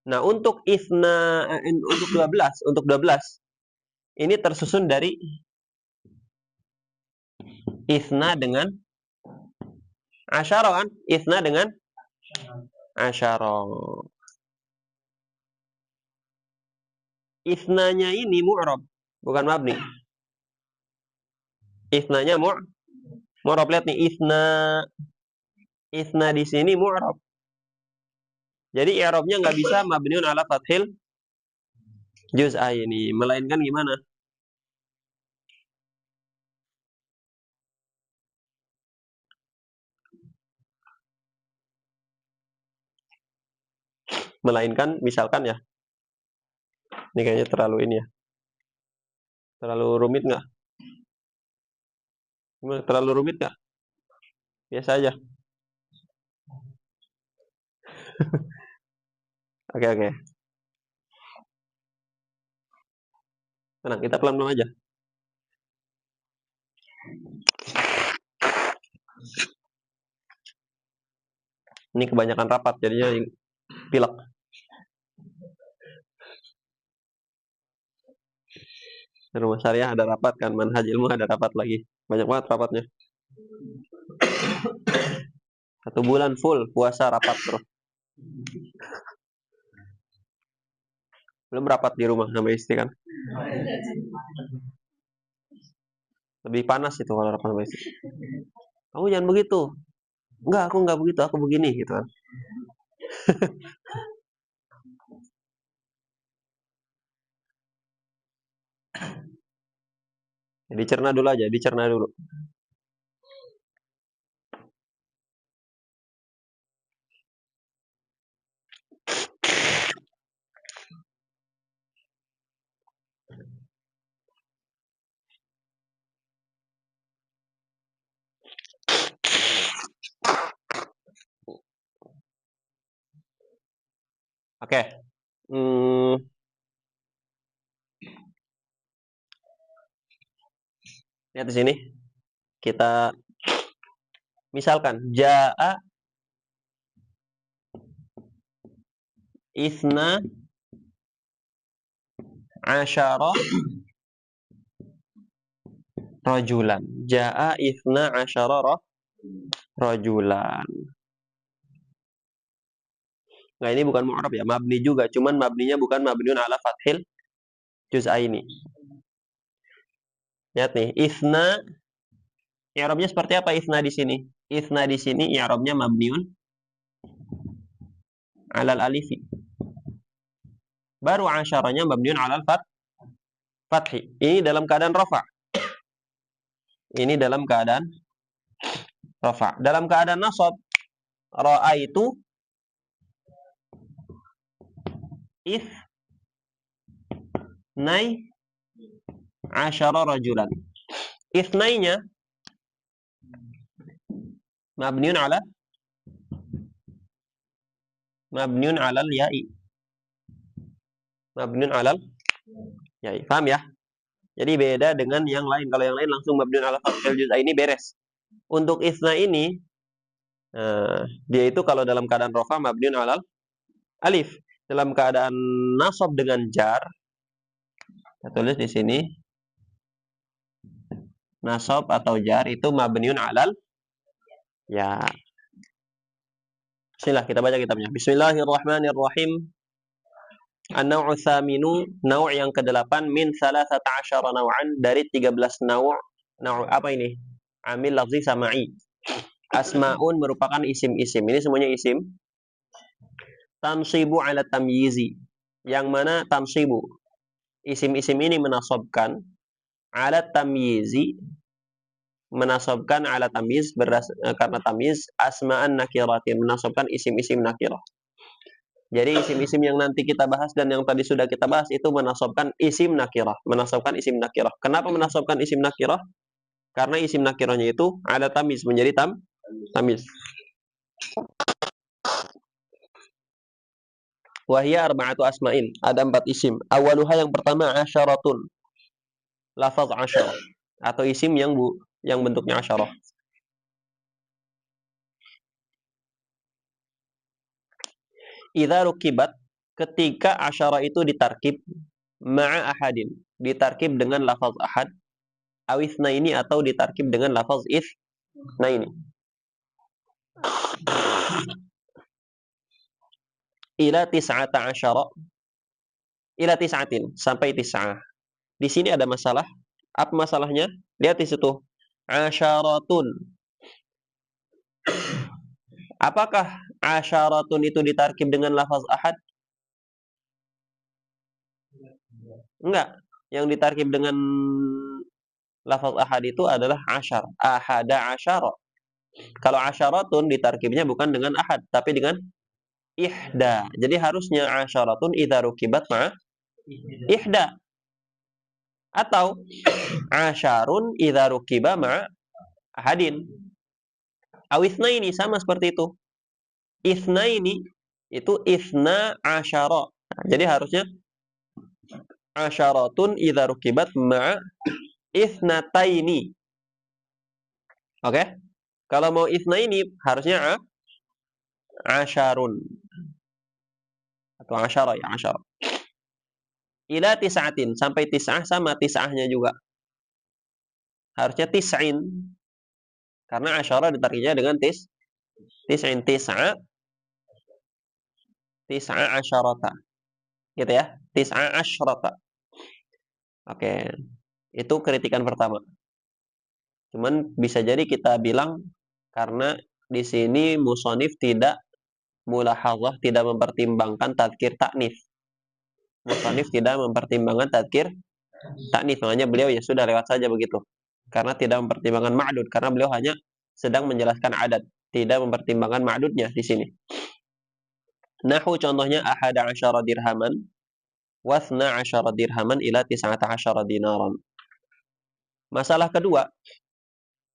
Nah, untuk untuk 12 ini tersusun dari isna dengan asyara kan? Isna dengan asyara. Isnanya ini mu'rab, bukan mabni. Isnanya mu'rab. Lihat nih, isna di sini mu'rab. Jadi i'rabnya nggak bisa mabniun ala fathil juz'aini, melainkan gimana? Melainkan misalkan ya. Ini kayaknya terlalu ini ya. Terlalu rumit nggak? Terlalu rumit nggak? Biasa aja. Oke. Tenang, kita pelan-pelan aja. Ini kebanyakan rapat, jadinya pilek. Di rumah syariah ada rapat kan, manhaj ilmu ada rapat lagi. Banyak banget rapatnya. 1 bulan full puasa rapat terus. Belum rapat di rumah sama istri kan. Lebih panas itu kalau rapat sama istri. Kamu jangan begitu. Enggak, aku enggak begitu, aku begini gitu kan. Dicerna dulu aja, dicerna dulu. Oke. Lihat di sini. Kita misalkan ja'a isna asyara rajulan. Ja'a isna asyara rajulan. Nah, ini bukan mu'rab ya, mabni juga, cuman mabninya bukan mabniun ala fathil juz'aini. Lihat nih, isna i'rabnya seperti apa isna di sini? Isna di sini i'rabnya mabniun alal alifi. Baru asyaranya mabniun alal fathi. Ini dalam keadaan rafa. Ini dalam keadaan rafa. Dalam keadaan nasab, ra'aitu isnai asyara rajulan. Isnainya mabniun alal ya'i. Mabniun alal ya'i. Paham ya? Jadi beda dengan yang lain. Kalau yang lain langsung mabniun ala fathil juz'aini beres. Untuk isna ini dia itu kalau dalam keadaan rafa mabniun alal alif. Dalam keadaan nasab dengan jar, kita tulis di sini nasab atau jar itu mabniun alal ya. Bismillah, kita baca kitabnya. Bismillahirrahmanirrahim. An-naw'u tsaminu, naw' yang ke-8 min 13 naw'an, dari 13 naw'. Naw' apa ini? Amil lafzi sama'i. Asma'un merupakan isim-isim. Ini semuanya isim. Tansibu ala tamyizi. yang mana tansibu. Isim-isim ini menasabkan ala tamyizi, menasabkan ala tamyiz karena tamyiz asma'an nakiratin, menasabkan isim-isim nakirah. Jadi isim-isim yang nanti kita bahas dan yang tadi sudah kita bahas itu menasabkan isim nakirah, menasabkan isim nakirah. Kenapa menasabkan isim nakirah? Karena isim nakirahnya itu ada tamyiz, menjadi tamyiz. Wahia arba'atu asma'in, ada 4 isim. Awaluha yang pertama asyaratun, lafaz asyarah atau isim yang bentuknya asyarah. Idza rukibat, ketika asyarah itu ditarkib ma'a ahadin, ditarkib dengan lafaz ahad, awithna ini atau ditarkib dengan lafaz itsnaini. Ila tis'ata asyara, ila tis'atin, sampai tis'ah. Di sini ada masalah. Apa masalahnya? Lihat di situ. Asyaratun. Apakah asyaratun itu ditarkib dengan lafaz ahad? Enggak. Yang ditarkib dengan lafaz ahad itu adalah asyar. Ahada asyara. Kalau asyaratun ditarkibnya bukan dengan ahad, tapi dengan ihda. Jadi harusnya asyaratun idza rukibat ma ihda. Atau asyarun idza rukiba ma ahadin. Awithna ini sama seperti itu. Ithna ini itu ithna asyara. Nah, jadi harusnya asyaratun idza rukibat ma ithnataini. Oke? Kalau mau ithna ini harusnya asyarun atau asyara ya asyara. Ila tis'atin, sampai tis'ah sama tis'ahnya juga. Harusnya tis'in. Karena asyara ditariknya dengan tis'in, tis'a asyarata. Gitu ya. Tis'a asyarata. Oke. Itu kritikan pertama. Cuman bisa jadi kita bilang karena di sini musonif tidak mulahadzah, tidak mempertimbangkan tadzkir ta'nits. Musonif tidak mempertimbangkan tadzkir ta'nits, makanya beliau ya sudah lewat saja begitu. Karena tidak mempertimbangkan ma'dud, karena beliau hanya sedang menjelaskan adat, tidak mempertimbangkan ma'dudnya di sini. Nahu contohnya ahada asyara dirhaman wasna asyara dirhaman ila tis'ata asyara dinaran. Masalah kedua,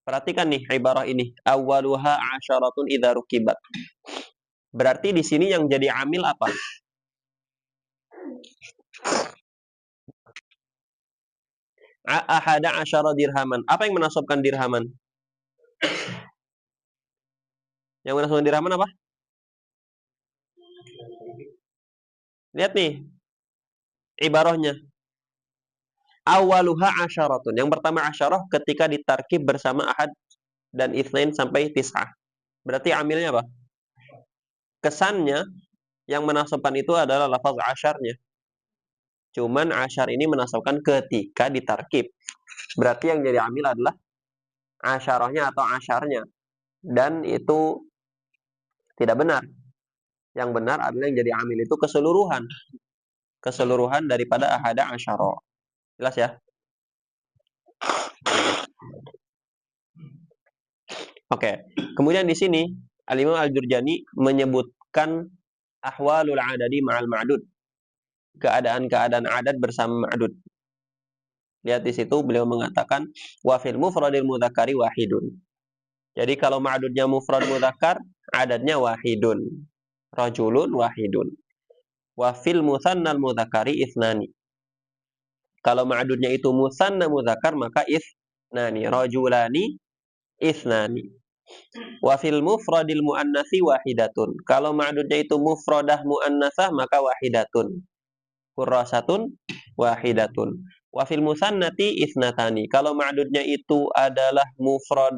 perhatikan nih ibarah ini, awwaluha asyaratun idza rukibat. Berarti di sini yang jadi amil apa? Ahada asyara dirhaman. Apa yang menasabkan dirhaman? Yang menasabkan dirhaman apa? Lihat nih ibarahnya. Awaluha asyaratun. Yang pertama asyarah ketika ditarkib bersama ahad dan itsnain sampai tis'ah. Berarti amilnya apa? Kesannya yang menasabkan itu adalah lafaz asyarnya. Cuman asyar ini menasabkan ketika ditarkib. Berarti yang jadi amil adalah asyarahnya atau asyarnya. Dan itu tidak benar. Yang benar adalah yang jadi amil itu keseluruhan. Keseluruhan daripada ahada asyara. Jelas ya? Oke. Kemudian di sini Al-Imam Al-Jurjani menyebutkan ahwalul adadi ma'al ma'dud. Keadaan-keadaan adat bersama ma'dud. Lihat di situ beliau mengatakan wa fil mufradil mudzakkari wahidun. Jadi kalau ma'dudnya mufrad mudzakkar, adatnya wahidun. Rajulun wahidun. Wa fil mutsannal mudzakkari itsnani. Kalau ma'dudnya itu musanna mudzakkar maka itsnani. Rajulani itsnani. Wa fil mufradil muannatsi wahidatun. Kalau ma'dudnya itu mufradah muannatsah maka wahidatun. Kurrasatun wahidatun. Wa fil musannati itsnatani. Kalau ma'dudnya itu adalah mufrad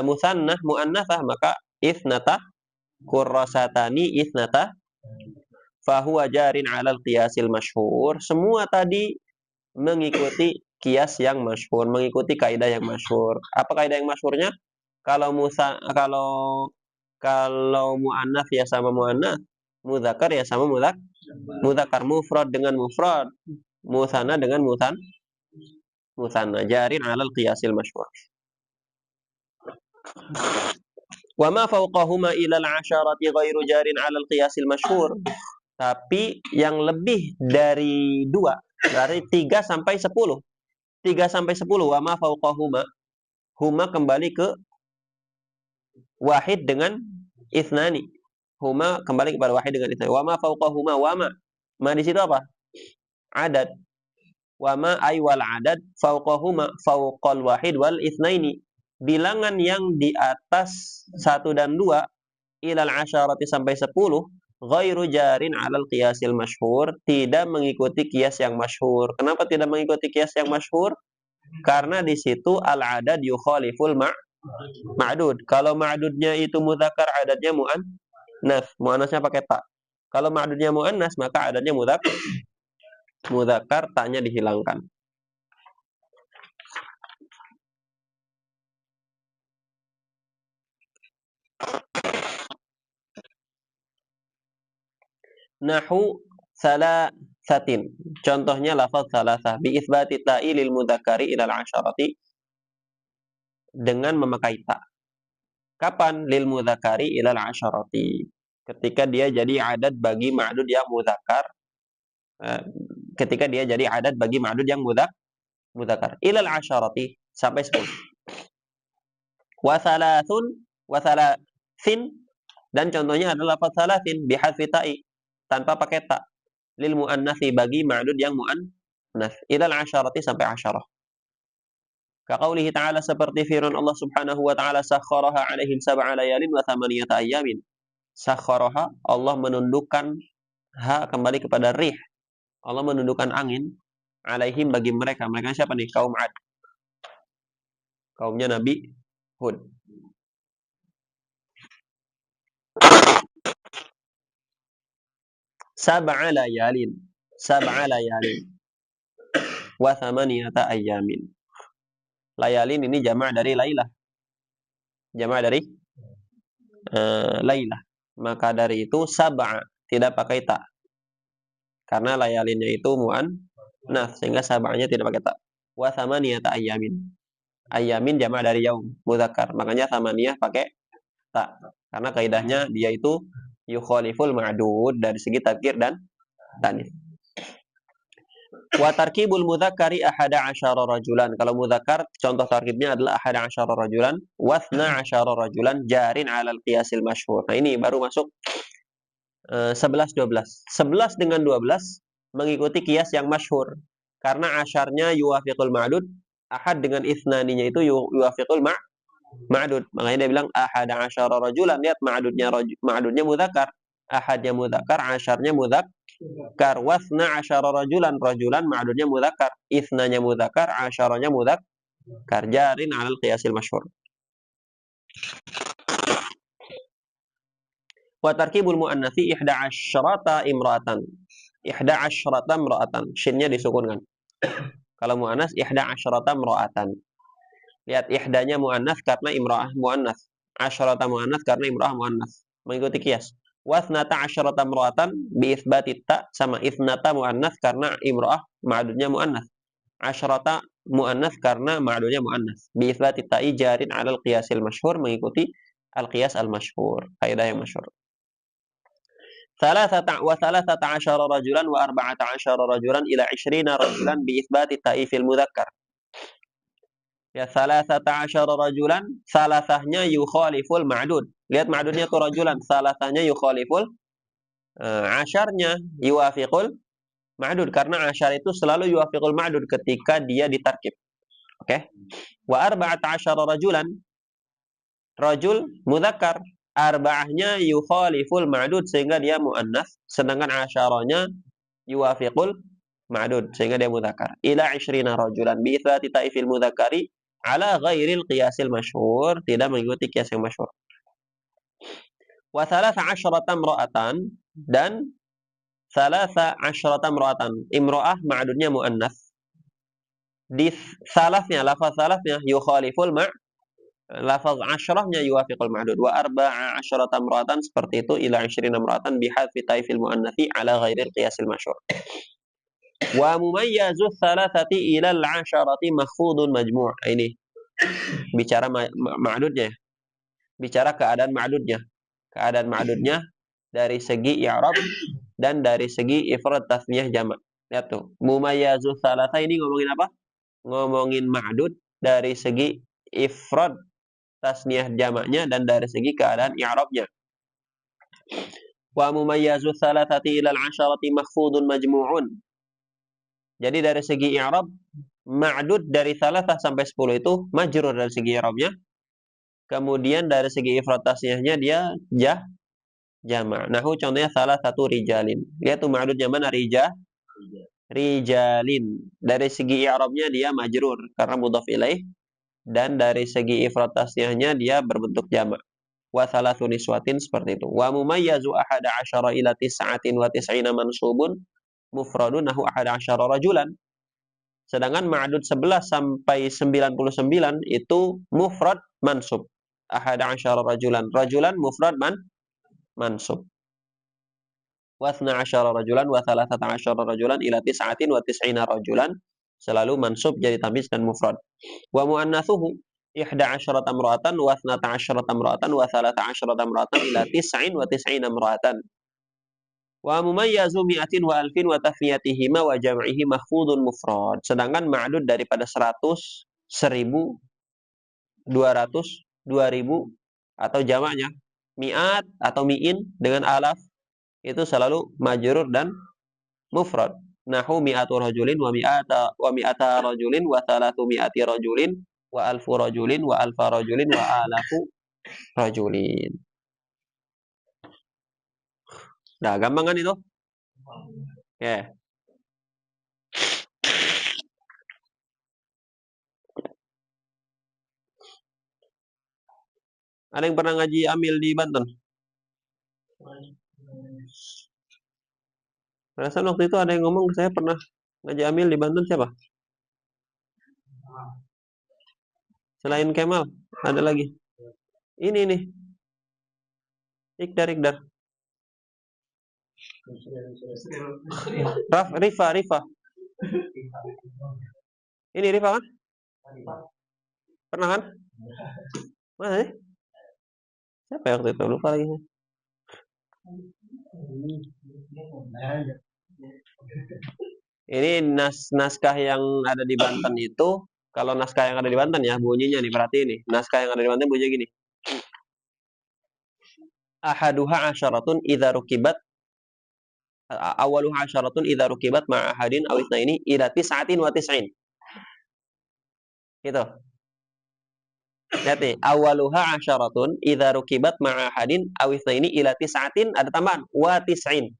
musannah muannatsah maka itsnata, kurrasatani itsnata, fahuwa jarin 'alal qiyasil masyhur. Semua tadi mengikuti kias yang masyhur, mengikuti kaidah yang masyhur. Apa kaidah yang masyhurnya? Kalau kalau muannats ya sama muannats, mudzakkar ya sama Mudzakkar, mufrad dengan mufrad, musanna dengan musanna, jarin 'alal qiyasil masyhur. Wa ma fawqahuma ila al-'asharati ghairu jarin 'alal qiyasil masyhur. Tapi yang lebih dari 2, dari 3 sampai 10. 3 sampai 10 wa ma fawqahuma, huma kembali ke wahid dengan isnani. Huma kembali kepada wahid dengan isnani. Wa ma fawqahuma, wa ma di situ apa? Adad. Wa ma ay wal adad fawqahuma, fawqal wahid wal isnaini. Bilangan yang di atas 1 dan 2 ilal asyarati sampai 10 ghairu jarin 'alal qiyasil masyhur, tidak mengikuti kias yang masyhur. Kenapa tidak mengikuti kias yang masyhur? Karena di situ al-adad yukhaliful ma'dud. Kalau ma'dudnya itu mudzakkar, adadnya muannas. Muannasnya pakai ta. Kalau ma'dudnya muannas, maka adadnya mudzakkar, taknya dihilangkan. Nahu salasatin. Contohnya lafaz salasah bi itsbati ta'i lil mudzakkari ilal asyarati, dengan memakai ta. Kapan? Lil mudzakkari ilal asyarati. Ketika dia jadi adad bagi ma'dud yang mudzakkar. Ketika dia jadi adad bagi ma'dud yang mudzakkar. Ilal asyarati, sampai 10. Wa salasin, dan contohnya adalah lafaz salasin bi hadfi ta'i, tanpa pakai ta. Lil muannatsi, bagi ma'dud yang muannas. Ilal asyarati, sampai asyarah. Kaqaulihi ta'ala, seperti firman Allah Subhanahu wa ta'ala, sakhkharaha 'alaihim sab'a layalin wa thamaniyata ayyamin. Sakhkharaha, Allah menundukkan kembali kepada rih. Allah menundukkan angin 'alaihim, bagi mereka. Mereka siapa nih? Kaum 'Ad. Kaumnya Nabi Hud. Sab'a layalin wa thamaniyata ayyamin. Layalin ini jamak dari lailah. Jamak dari lailah. Maka dari itu sab'a tidak pakai ta. Karena layalinnya itu muannas, sehingga sab'anya tidak pakai ta. Wa thamaniyata ayyamin. Ayyamin jamak dari yaum, mudzakkar. Makanya thamaniyah pakai ta. Karena kaidahnya dia itu yukhaliful ma'dud dari segi tadzkir dan tanis. Wa tarkibul mudzakkari 11 rajulan. Kalau mudzakkar, contoh tarkibnya adalah 11 rajulan wa 12 rajulan jarin 'alal qiyasil masyhur. Nah, ini baru masuk 11 12. 11 dengan 12 mengikuti kias yang masyhur. Karena asyarnya yuwafiqul ma'dud, ahad dengan isnaninya itu yuwafiqul ma'dud. Makanya dia bilang 11 rajulan. Lihat ma'dudnya mudzakkar. Ahadnya mudzakkar, asyarnya mudzakkar. Wasna 10 rajulan. Rajulan ma'dudnya mudzakkar. Isnanya mudzakkar, asyaranya mudzakkar. Jarin 'alal qiyasil masyhur. Wa tarkibul muannatsi 11 imra'atan. 11 imra'atan. Shinnya disukunkan. Kalau muannas 11 imra'atan. Lihat, ihdanya muannas karena imra'ah muannas. Asyarata muannas karena imra'ah muannas. Mengikuti kias. Wasnata asyarata imra'atan bi itsbati ta, sama isnata muannas karena imra'ah ma'dudnya muannas. Asyarata muannas karena ma'dudnya muannas. Bi itsbati ta'i jarin 'alal qiyasil masyhur, mengikuti al-qiyas al-masyhur, kaidah yang masyhur. Salasata asyara rajulan wa 14 rajulan ila 20 rajulan bi itsbati ta'i fil mudzakkar. Ya, salasata asyara rajulan, salasahnya yukhaliful ma'dud. Lihat ma'dudnya itu rajulan, salasahnya yukhaliful, asyarnya yuwafiqul ma'dud, karena asyar itu selalu yuwafiqul ma'dud ketika dia ditarkib. Oke. Wa 14 rajulan, rajul mudzakkar, arba'ahnya yukhaliful ma'dud sehingga dia muannas, sedangkan asyaranya yuwafiqul ma'dud sehingga dia mudzakkar. Ila 20 rajulan bi itsbati ta'i fil mudzakkari ala ghairil qiyasil masyhur, tidak mengikuti kias yang masyhur. Wa 13 imra'atan, dan 13 imra'atan. Imra'ah ma'dudnya muannas. Di salafnya, lafaz salafnya yukhaliful Lafaz asyrahnya yuwafiqul ma'dud wa arba'a asyrata imra'atan seperti itu ila 20 imra'atan bihadfi taifil muannatsi ala ghairil qiyasil masyhur. Wa mumayyazu tsalatsati ila al-'asharati makhfudun majmu'. Ini bicara ma'dudnya. Bicara keadaan ma'dudnya. Keadaan ma'dudnya dari segi i'rab dan dari segi ifrad tasniyah jamak. Lihat tuh. Mumayyazu tsalatsa ini ngomongin apa? Ngomongin ma'dud dari segi ifrad tasniyah jamaknya dan dari segi keadaan i'rabnya. Wa mumayyazu tsalatsati ila al-'asharati makhfudun majmu'un. Jadi dari segi i'rab ma'dud dari tsalatsah sampai 10 itu majrur dari segi i'rabnya. Kemudian dari segi ifrad tasniyahnya dia jamak. Nahu contohnya salah satu rijalin. Lihat tuh ma'dudnya mana rijalin. Dari segi i'rabnya dia majrur karena mudhaf ilaih dan dari segi ifrad tasniyahnya dia berbentuk jamak. Wa salatsu niswatin seperti itu. Wa mumayyazu ahada asyara ila tis'atin wa tis'ina mansubun mufradun nahu ahada asyara rajulan. Sedangkan ma'dud 11 sampai 99 itu mufrad mansub. Ahada asyara rajulan. Rajulan mufrad mansub. Wasna asyara rajulan wa thalathata asyara rajulan ila tis'atin wa tis'ina rajulan. Selalu mansub jadi tamyiz dan mufrad. Wa muannatsuhu ihda asyrata imra'atan wa thnata asyrata imra'atan wa thalatha asyrata imra'atan ila tis'in wa tis'ina imra'atan. Wa mumayyazu mi'atin wa alfin wa tathniyatihima wa jam'ihi mahfudun mufrad. Sedangkan ma'dud daripada 100, 1000, 200, 2000 atau jamaknya mi'at atau mi'in dengan alaf itu selalu majrur dan mufrad. Nahu mi'atu rajulin wa mi'ata rajulin wa thalathu mi'ati rajulin wa alfu rajulin wa alfa rajulin wa alafu rajulin. Nah, gampang kan itu? Oke. Okay. Ada yang pernah ngaji amil di Banten? Perasaan waktu itu ada yang ngomong saya pernah ngaji amil di Banten siapa? Selain Kemal, ada lagi. Ini nih. Ikdar. Rifa. Ini Rifa kan? Pernah kan? Mana sih? Siapa yang waktu itu? Lupa lagi. Ini naskah yang ada di Banten itu, kalau naskah yang ada di Banten ya, bunyinya nih, berarti ini. Naskah yang ada di Banten bunyinya gini. Ahaduha asyaratun idza rukibat awaluha asyaratun idza rukibat ma'a ahadin aw itsnaini ila tis'atin wa tis'in. Gitu. Lihat nih, awaluha asyaratun idza rukibat ma'a ahadin aw itsnaini ila tis'atin ada tambahan wa tis'in.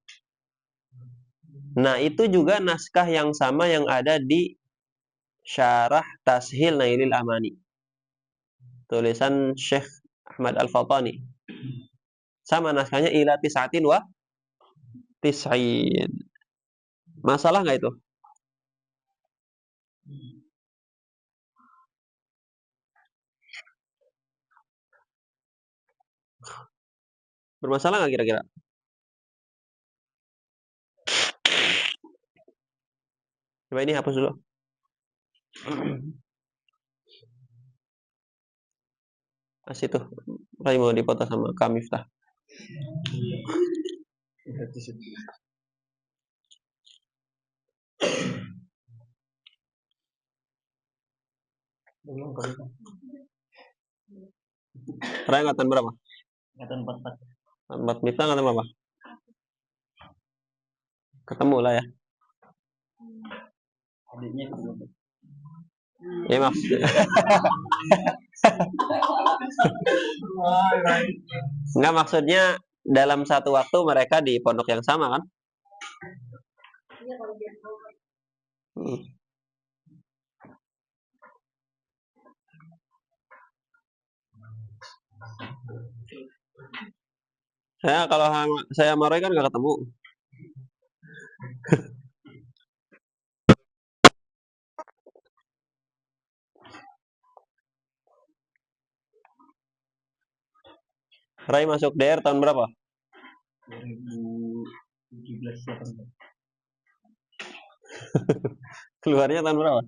Nah, itu juga naskah yang sama yang ada di Syarah Tashil Nailil Amani. Tulisan Syekh Ahmad Al-Fatani. Sama naskahnya ila tis'atin wa tis'in. Masalah nggak itu? Bermasalah nggak kira-kira? Coba ini hapus dulu. Masih tuh. Kayak mau dipoto sama Kamiftah. Raya angkatan berapa? Angkatan 44. 44. Miftah angkatan berapa? Ketemu lah ya. Adiknya Ya maaf. Enggak, maksudnya dalam satu waktu mereka di pondok yang sama kan? Kalau saya sama Roy kan nggak ketemu. Rai masuk DR tahun berapa? 2017 Keluarnya tahun berapa?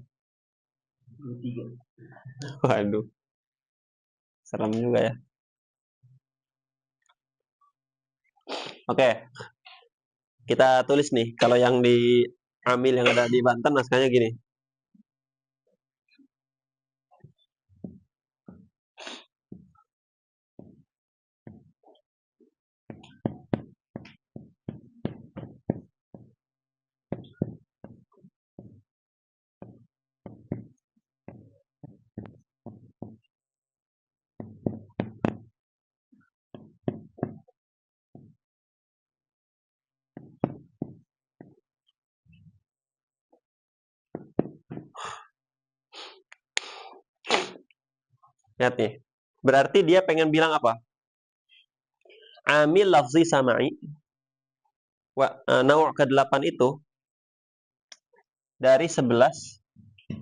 23. Waduh, serem juga ya. Oke, kita tulis nih. Kalau yang di Amil yang ada di Banten naskahnya gini. Lihat nih. Berarti dia pengen bilang apa? Amil lafzi sama'i. Nawa ke-8 itu dari 11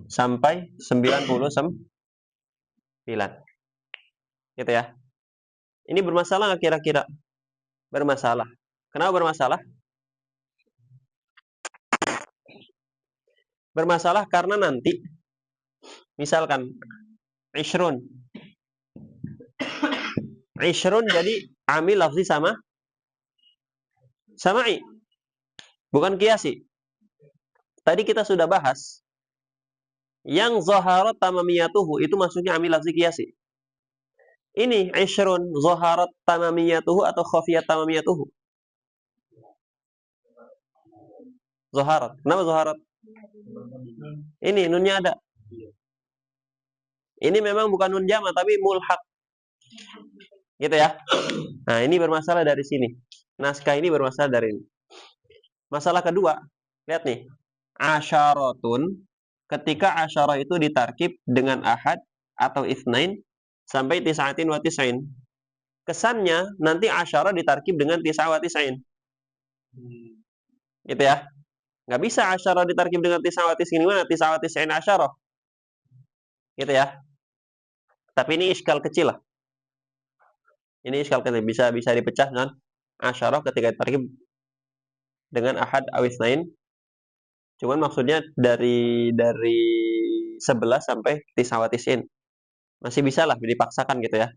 sampai 99. Gitu ya. Ini bermasalah nggak kira-kira? Bermasalah. Kenapa bermasalah? Bermasalah karena nanti misalkan Ishrun jadi amil lafzi sama'i. Bukan kiasi. Tadi kita sudah bahas yang zaharat tamamiyatuhu itu maksudnya amil lafzi kiasi. Ini Ishrun zaharat tamamiyatuhu atau khafiyat tamamiyatuhu? Zaharat. Kenapa zaharat? Ini nunnya ada. Ini memang bukan nun jama tapi mulhaq. Gitu ya. Nah, ini bermasalah dari sini. Naskah ini bermasalah dari ini. Masalah kedua, lihat nih. Asyaratun, ketika asyarah itu ditarkib dengan ahad atau itsnain sampai tis'atin wa tis'in. Kesannya nanti asyarah ditarkib dengan tis'a wa tis'in. Gitu ya. Nggak bisa asyarah ditarkib dengan tis'a wa tis'in. Gimana? Tis'a wa tis'in asyarah. Gitu ya. Tapi ini iskal kecil lah. Ini iskal kecil. Bisa dipecah kan? Asyarah ketika ditarkib dengan ahad awis nain. Cuman maksudnya dari 11 sampai tisawatisin. Masih bisa lah dipaksakan gitu ya.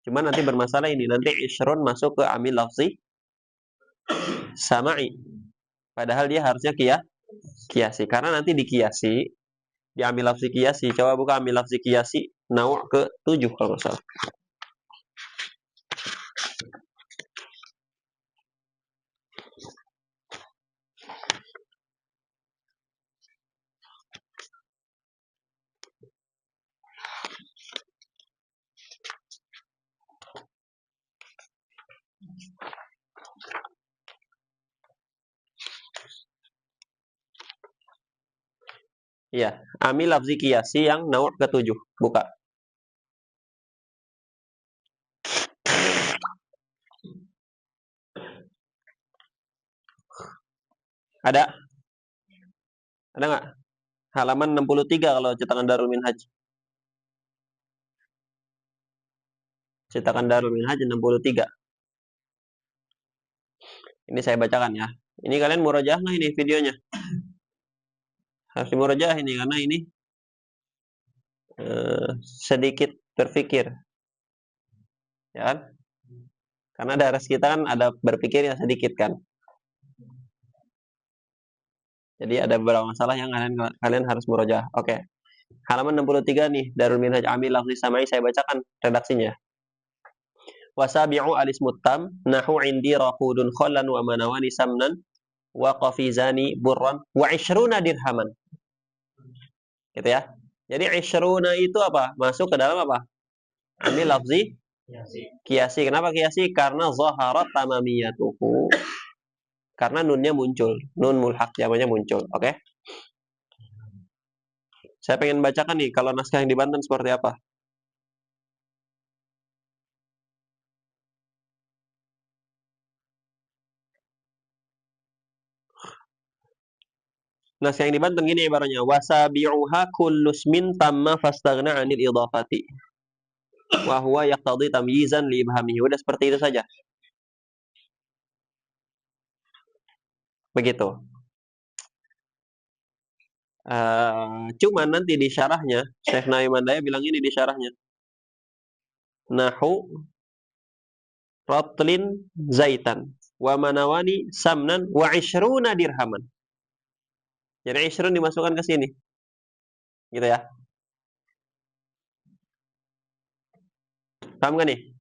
Cuman nanti bermasalah ini. Nanti Ishrun masuk ke amil lafzi sama'i. Padahal dia harusnya kiasi. Karena nanti dikiasi, diambil lafzi kiasi. Coba buka amil lafzi kiasi. Nawa ke-7 kalau nggak salah. Iya, amil lafzi kiasi yang nawa ke-7. Buka. Ada? Ada nggak? Halaman 63 kalau cetakan Darul Minhaj. Cetakan Darul Minhaj 63. Ini saya bacakan ya. Ini kalian murojaah nggak ini videonya? Harus murojaah ini karena ini sedikit berpikir. Ya kan? Karena daras kita kan ada berpikirnya sedikit kan. Jadi ada beberapa masalah yang kalian harus murojaah. Oke. Halaman 63 nih, Darul Minhaj Amil Lafzi Samai, saya bacakan redaksinya. Wasabi'u alismut tam nahu indi raqudun khallan wa manawani samnan wa qafizani burran wa 20 dirhaman. Gitu ya. Jadi 20 itu apa? Masuk ke dalam apa? Amil lafzi kiasi. Kenapa kiasi? Karena zaharat tamamiyatuhu. Karena nunnya muncul. Nun mulhaq jamannya muncul. Oke? Saya pengen bacakan nih kalau naskah yang di Banten seperti apa. Naskah yang di Banten gini ibaratnya. Wasabi'uha kullusmin tamma fastaghna 'anil idhafati. wa huwa yaqtadi tamyizan li ibhamihi. Udah seperti itu saja. Begitu. Cuman nanti di syarahnya, Syekh Naim Mandaya bilang ini di syarahnya. Nahu ratlin zaitan wa manawani samnan wa ishruna dirhaman. Jadi ishrun dimasukkan ke sini. Gitu ya. Paham gak nih?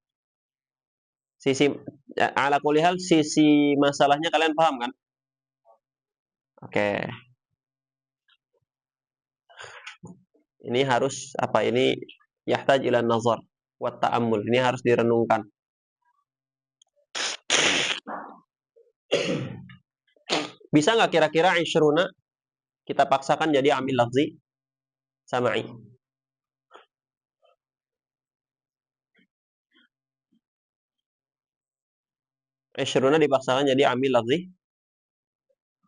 Sisi ala kulli hal sisi masalahnya kalian paham kan? Oke. Ini harus apa ini yahtaj ila nazar wa ta'ammul. Ini harus direnungkan. Bisa nggak kira-kira ishruna kita paksakan jadi amil lafzi sama'i? Ishruna dipaksakan jadi amil lafzi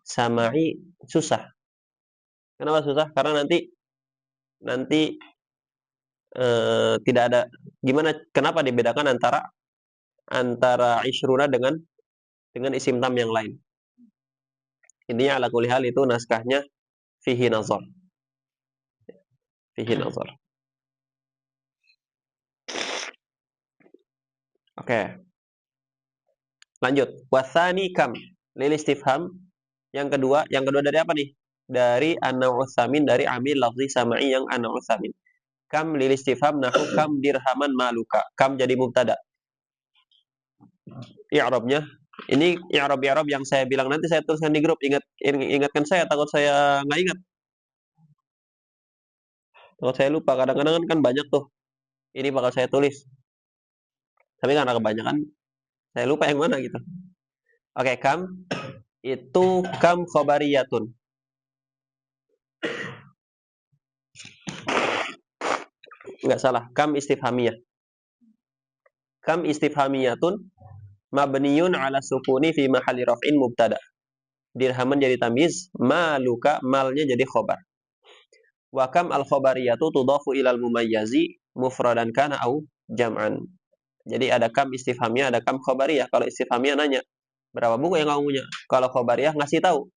sama'i susah. Kenapa susah? Karena nanti tidak ada gimana kenapa dibedakan antara ishruna dengan isim tam yang lain. Intinya ala kulli hal itu naskahnya fihi nazar. Fihi nazar. Oke. Lanjut. Wasani kam lil istifham. Yang kedua dari apa nih? Dari an-naw'us samin, dari amil lafzi sama'i yang an-naw'us samin. Kam lil istifham nahu kam dirhaman maluka. Kam jadi mubtada. I'rabnya ini i'rab yang saya bilang nanti saya tuliskan di grup. Ingatkan saya, takut saya nggak ingat. Takut saya lupa. Kadang-kadang kan banyak tuh. Ini bakal saya tulis. Tapi karena kebanyakan saya lupa yang mana gitu. Oke, kam itu kam khobariyatun. Enggak salah, kam istifhamiyah. Kam istifhamiyatun mabniyun ala sukuni fi mahalli raf'in mubtada. Dirhaman jadi tamyiz, maluka malnya jadi khobar. Wa kam al khobariyatu tudafu ilal mumayyazi mufradan kana au jam'an. Jadi ada kam istifhamiyah, ada kam khobariyah. Kalau istifhamiyah nanya, berapa buku yang kamu punya? Kalau khobariyah ngasih tahu.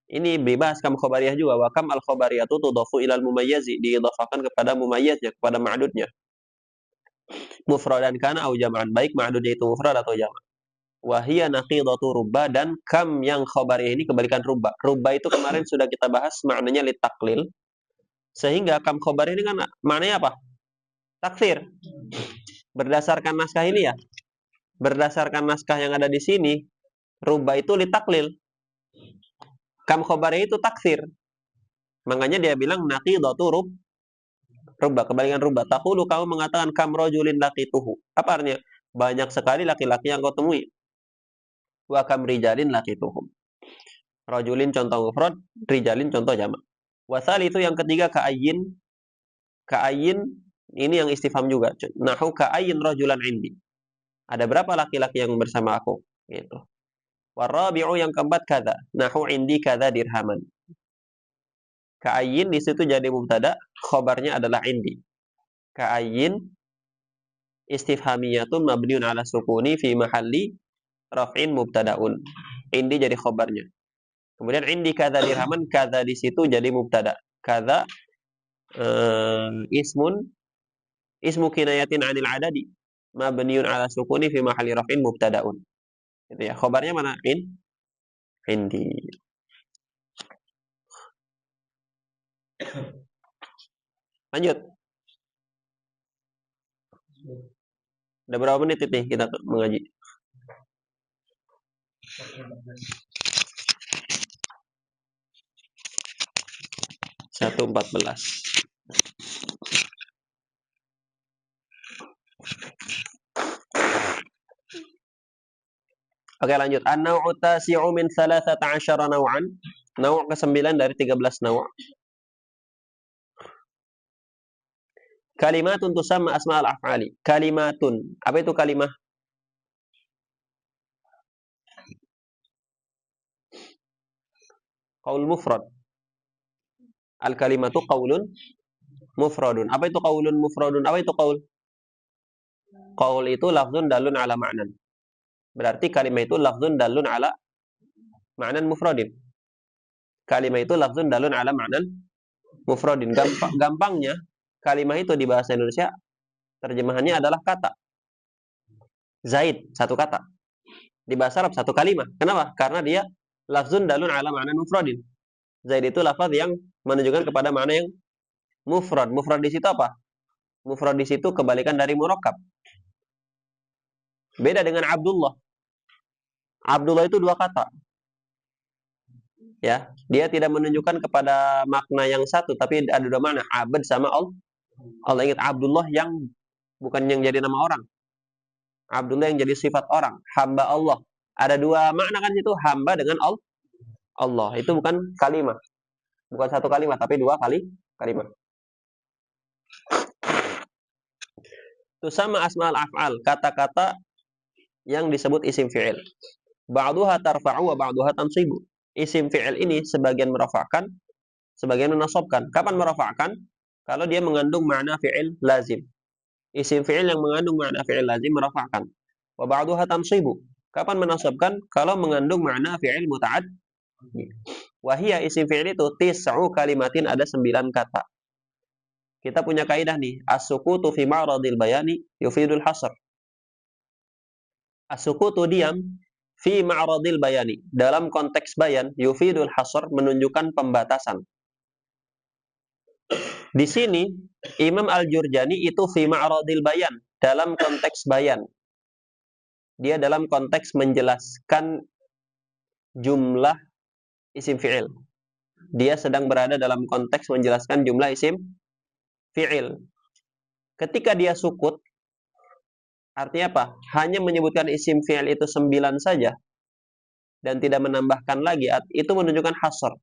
Ini bebas kam khobariyah juga. Wa kam al khobariyatu tudafu ilal mumayyazi, diidhafakan kepada mumayyaznya, kepada ma'dudnya. Mufradan kana au jam'an, baik ma'dudnya itu mufrad atau jama'. Wa hiya naqidatu rubba, dan kam yang khobariyah ini kebalikan rubba. Rubba itu kemarin sudah kita bahas maknanya litaklil. Sehingga kam khobariyah ini kan maknanya apa? Taksir. Berdasarkan naskah ini ya. Berdasarkan naskah yang ada di sini, rubba itu litaklil. Kam khobariyah itu taksir. Makanya dia bilang naqidatu rubba, kebalikan rubba. Taqulu, kamu mengatakan kam rajulin laqituhu. Apa artinya? Banyak sekali laki-laki yang kau temui. Wa kam rijalin laqituhum. Rajulin contoh mufrad, rijalin contoh jamak. Wasal itu yang ketiga ka'ayyin. Ka'ayyin ini yang istifham juga. Nahu ka'ayyin rajulan indi. Ada berapa laki-laki yang bersama aku? Gitu. Warabi'u yang keempat kada. Nahu indi kada dirhaman. Ka'ayyin di situ jadi mubtada, khobarnya adalah indi. Ka'ayyin istifhamiyatun mabniun ala sukuni fi mahalli raf'in mubtadaun. Indi jadi khobarnya. Kemudian indi kada dirhaman, kada di situ jadi mubtada. Kada ismu kinayatin 'anil adadi mabniun ala sukuni fi mahalli raf'in mubtadaun. Gitu ya. Khobarnya mana? Indi. Lanjut. Udah berapa menit nih kita mengaji? 1:14. Oke, lanjut. An-naw'u tasi'u min 13 naw'an. Naw' ke-9 dari 13 naw'. Kalimatun tusamma asma'al af'ali. Kalimatun. Apa itu kalimah? Qaul mufrad. Al-kalimatu qaulun mufradun. Apa itu qaulun mufradun? Apa itu qaul? Qaul itu lafzun dalun ala ma'nan. Berarti kalimat itu lafzun dalun ala ma'nan mufradin. Kalimat itu lafzun dalun ala ma'nan mufradin. Gampangnya kalimat itu di bahasa Indonesia terjemahannya adalah kata. Zaid, satu kata. Di bahasa Arab satu kalimat. Kenapa? Karena dia lafzun dalun ala ma'nan mufradin. Zaid itu lafaz yang menunjukkan kepada makna yang mufrad. Mufrad di situ apa? Mufrad di situ kebalikan dari murakkab. Beda dengan Abdullah. Abdullah itu dua kata. Ya, dia tidak menunjukkan kepada makna yang satu, tapi ada dua makna, abad sama Allah. Allah ingat Abdullah yang bukan yang jadi nama orang. Abdullah yang jadi sifat orang, hamba Allah. Ada dua makna kan itu, hamba dengan Allah. Itu bukan kalimat. Bukan satu kalimat, tapi dua kalimat. Itu sama asma'ul af'al, kata-kata yang disebut isim fi'il. Ba'duha tarfa'u wa ba'duha tansibu. Isim fi'il ini sebagian merafa'kan, sebagian menasabkan. Kapan merafa'kan? Kalau dia mengandung makna fi'il lazim. Isim fi'il yang mengandung makna fi'il lazim merafa'kan. Wa ba'duha tansibu. Kapan menasabkan? Kalau mengandung makna fi'il muta'ad. Wahia isim fi'il itu tis'u kalimatin, ada 9 kata. Kita punya kaidah nih, as-sukutu fi ma'radil bayani yufidul hasr. As-sukutu diam fi ma'radil bayani, dalam konteks bayan, yufidul hasr, menunjukkan pembatasan. Di sini Imam Al-Jurjani itu fi ma'radil bayan, dalam konteks bayan. Dia dalam konteks menjelaskan jumlah isim fi'il. Dia sedang berada dalam konteks menjelaskan jumlah isim fi'il. Ketika dia sukut, artinya apa? Hanya menyebutkan isim fi'il itu 9 saja dan tidak menambahkan lagi, itu menunjukkan hasr.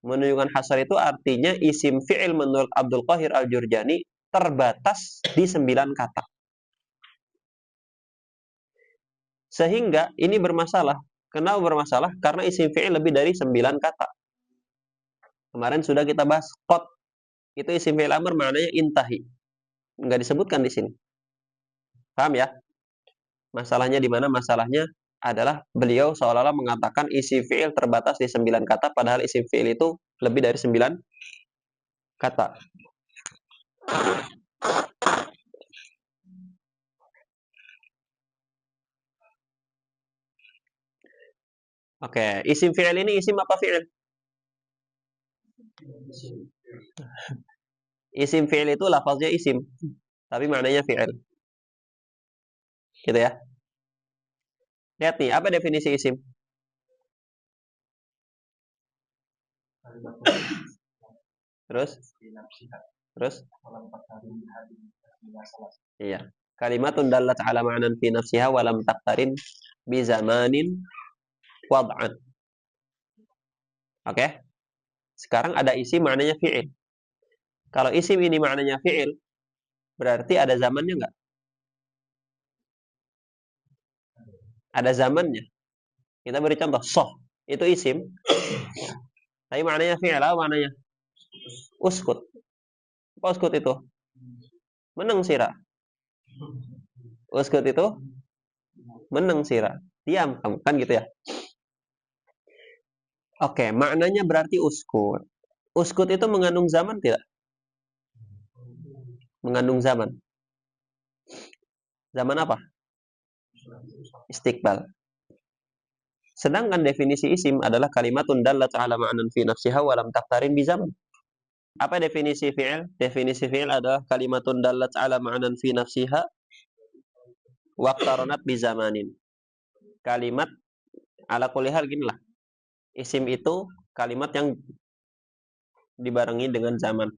Menunjukkan hasr itu artinya isim fi'il menurut Abdul Qahir Al-Jurjani terbatas di 9 kata. Sehingga ini bermasalah. Kenapa bermasalah? Karena isim fi'il lebih dari 9 kata. Kemarin sudah kita bahas qad. Itu isim fi'il amr, maknanya intahi. Enggak disebutkan di sini. Paham ya? Masalahnya di mana? Masalahnya adalah beliau seolah-olah mengatakan isim fi'il terbatas di 9 kata, padahal isim fi'il itu lebih dari 9 kata. Oke, isim fi'il ini isim apa fi'il? Isim fi'il itu lafaznya isim, tapi maknanya fi'il. Gitu ya. Lihat nih, apa definisi isim? Terus? Terus? Iya. Kalimatun dallat ala ma'nan fi nafsiha wa lam taqtarin bi zamanin wad'an. Oke? Sekarang ada isim maknanya fi'il. Kalau isim ini maknanya fi'il, berarti ada zamannya enggak? Ada zamannya. Kita beri contoh, soh. Itu isim. Tapi maknanya fi'il, apa maknanya? Uskut. Apa uskut itu? Meneng sira. Uskut itu meneng sira. Diam kamu, kan gitu ya. Oke, maknanya berarti uskut. Uskut itu mengandung zaman tidak? Mengandung zaman. Zaman apa? Istiqbal. Sedangkan definisi isim adalah kalimatun dallat ala ma'nan fi nafsiha wa lam taqtarin bi zaman. Apa definisi fi'il? Definisi fi'il adalah kalimatun dallat ala ma'nan fi nafsiha wa qtaranat bi zamanin. Kalimat ala kulli hal ginilah. Isim itu kalimat yang dibarengi dengan zaman.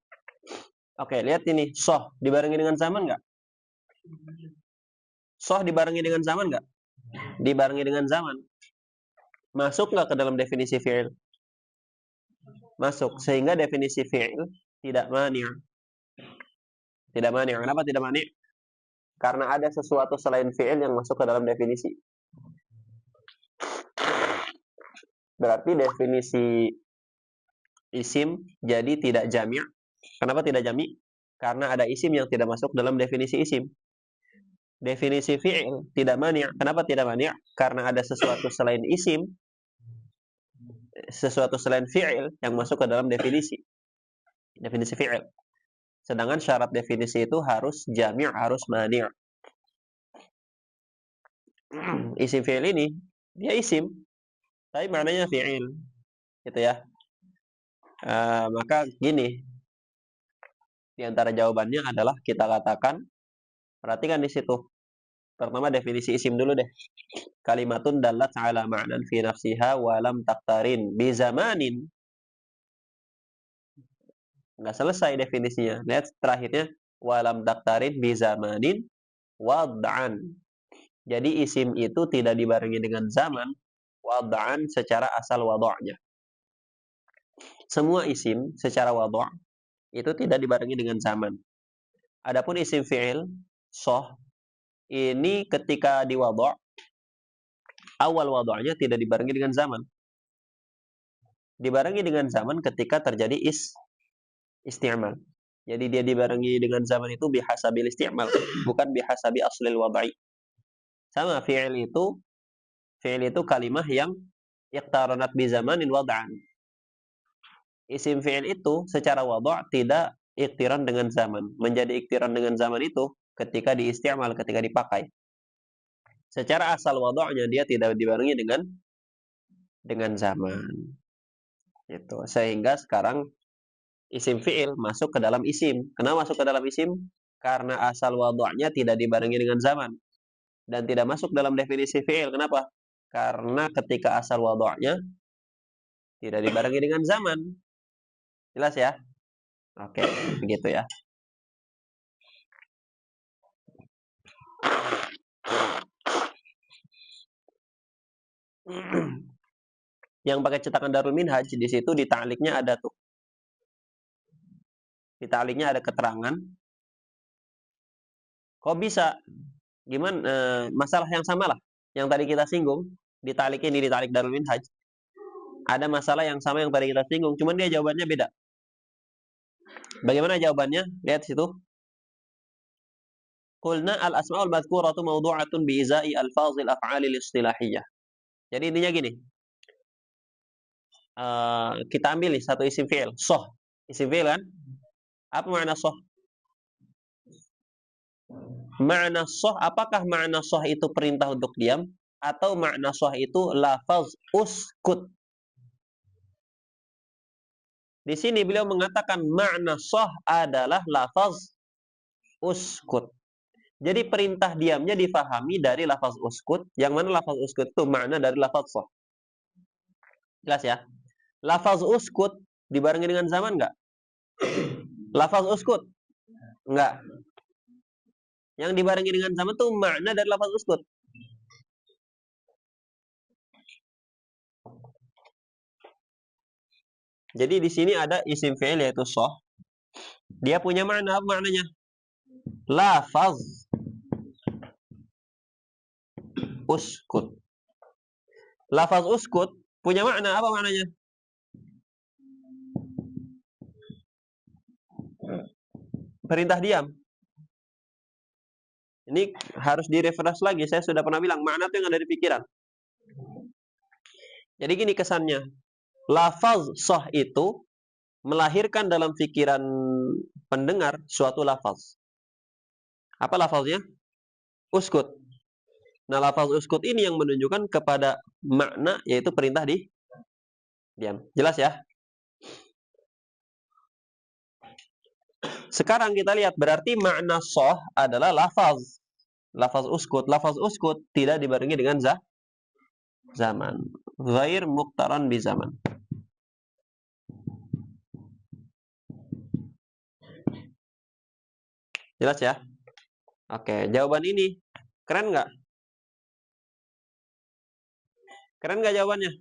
Oke, lihat ini. Soh dibarengi dengan zaman nggak? Soh dibarengi dengan zaman nggak? Dibarengi dengan zaman. Masuk nggak ke dalam definisi fi'il? Masuk. Sehingga definisi fi'il tidak mani'. Tidak mani'. Kenapa tidak mani'? Karena ada sesuatu selain fi'il yang masuk ke dalam definisi. Berarti definisi isim jadi tidak jami', Kenapa tidak jami? Karena ada isim yang tidak masuk dalam definisi isim. Definisi fi'il tidak mani'. Kenapa tidak mani'? Karena ada sesuatu selain isim, sesuatu selain fi'il yang masuk ke dalam definisi fi'il. Sedangkan syarat definisi itu harus jami', harus mani'. Isim fi'il ini dia isim, tapi maknanya fi'il, gitu ya. Maka gini, di antara jawabannya adalah kita katakan, perhatikan di situ. Pertama definisi isim dulu deh. Kalimatun dalat ala ma'nan fi nafsiha wa lam taqtarin bi zamanin. Nggak selesai definisinya. Lihat terakhirnya wa lam taqtarin bi zamanin wad'an. Jadi isim itu tidak dibarengi dengan zaman, wad'an secara asal wad'nya. Semua isim secara wad'a itu tidak dibarengi dengan zaman. Adapun isim fi'il soh ini ketika di wad'a, awal wad'anya tidak dibarengi dengan zaman. Dibarengi dengan zaman ketika terjadi isti'mal. Jadi dia dibarengi dengan zaman itu bihasabil isti'mal, bukan bihasabi aslil wad'i. Sama fi'il itu kalimah yang iqtaranat bi zamanin wad'an. Isim fi'il itu secara wad'a tidak iqtiran dengan zaman. Menjadi iqtiran dengan zaman itu ketika diisti'mal, ketika dipakai. Secara asal wad'anya dia tidak dibarengi dengan zaman. Itu. Sehingga sekarang isim fi'il masuk ke dalam isim. Kenapa masuk ke dalam isim? Karena asal wad'anya tidak dibarengi dengan zaman dan tidak masuk dalam definisi fi'il. Kenapa? Karena ketika asal wad'anya tidak dibarengi dengan zaman. Jelas ya? Oke, begitu ya. Yang pakai cetakan Darul Minhaj di situ di ta'liqnya ada tuh. Di ta'liqnya ada keterangan. Kok bisa? Gimana? Masalah yang sama lah. Yang tadi kita singgung di ta'liq ini, di ta'liq Darul Minhaj. Ada masalah yang sama yang tadi kita singgung, cuman dia jawabannya beda. Bagaimana jawabannya? Lihat situ. Qulna al-asma'ul madhkuratu mawdu'atun bi'iza'i alfazil af'alil istilahiyah. Jadi intinya gini. Kita ambil nih satu isim fi'il, soh. Isim fi'il kan? Apa makna soh? Makna soh, apakah makna soh itu perintah untuk diam? Atau makna soh itu lafaz uskut? Di sini beliau mengatakan makna soh adalah lafaz uskut. Jadi perintah diamnya difahami dari lafaz uskut. Yang mana lafaz uskut itu makna dari lafaz soh. Jelas ya? Lafaz uskut dibarengi dengan zaman nggak? Lafaz uskut? Enggak. Yang dibarengi dengan zaman itu makna dari lafaz uskut. Jadi di sini ada isim fi'il yaitu soh. Dia punya makna, apa maknanya? Lafaz uskut. Lafaz uskut punya makna, apa maknanya? Perintah diam. Ini harus direfresh lagi. Saya sudah pernah bilang, makna itu yang ada di pikiran. Jadi gini kesannya. Lafaz soh itu melahirkan dalam pikiran pendengar suatu lafaz. Apa lafaznya? Uskut. Nah, lafaz uskut ini yang menunjukkan kepada makna, yaitu perintah diam. Jelas ya? Sekarang kita lihat, berarti makna soh adalah lafaz. Lafaz uskut. Lafaz uskut tidak dibarengi dengan zaman. Ghair muqtaran bi zaman. Jelas ya? Oke, jawaban ini keren nggak? Keren nggak jawabannya?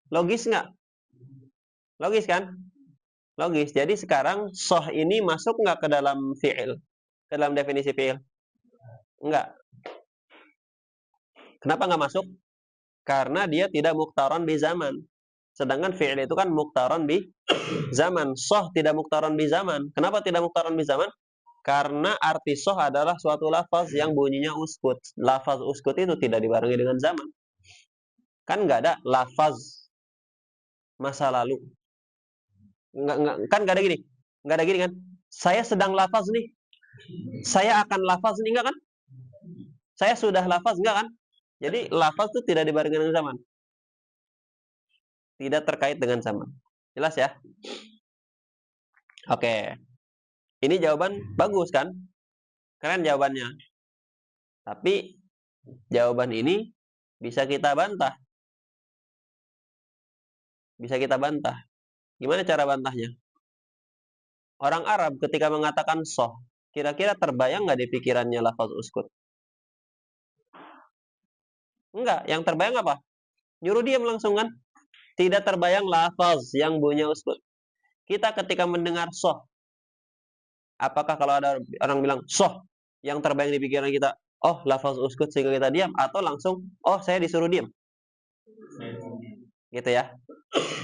Logis nggak? Logis kan? Logis. Jadi sekarang soh ini masuk nggak ke dalam fi'il? Ke dalam definisi fi'il? Enggak. Kenapa nggak masuk? Karena dia tidak muqtaran bi zaman. Sedangkan fi'il itu kan muktaron bi zaman. Soh tidak muktaron bi zaman. Kenapa tidak muktaron bi zaman? Karena arti soh adalah suatu lafaz yang bunyinya uskut. Lafaz uskut itu tidak dibarengi dengan zaman. Kan nggak ada lafaz masa lalu. Kan nggak ada gini. Nggak ada gini kan. Saya sedang lafaz nih. Saya akan lafaz nih, enggak kan? Saya sudah lafaz, enggak kan? Jadi lafaz itu tidak dibarengi dengan zaman. Tidak terkait dengan zaman. Jelas ya? Oke. Ini jawaban bagus kan? Keren jawabannya. Tapi jawaban ini bisa kita bantah. Bisa kita bantah. Gimana cara bantahnya? Orang Arab ketika mengatakan soh, kira-kira terbayang nggak di pikirannya lafaz uskut? Enggak. Yang terbayang apa? Nyuruh diam langsung kan? Tidak terbayang lafaz yang bunyinya uskut. Kita ketika mendengar soh, apakah kalau ada orang bilang soh, yang terbayang di pikiran kita, oh lafaz uskut sehingga kita diam, atau langsung, oh saya disuruh diam, gitu ya.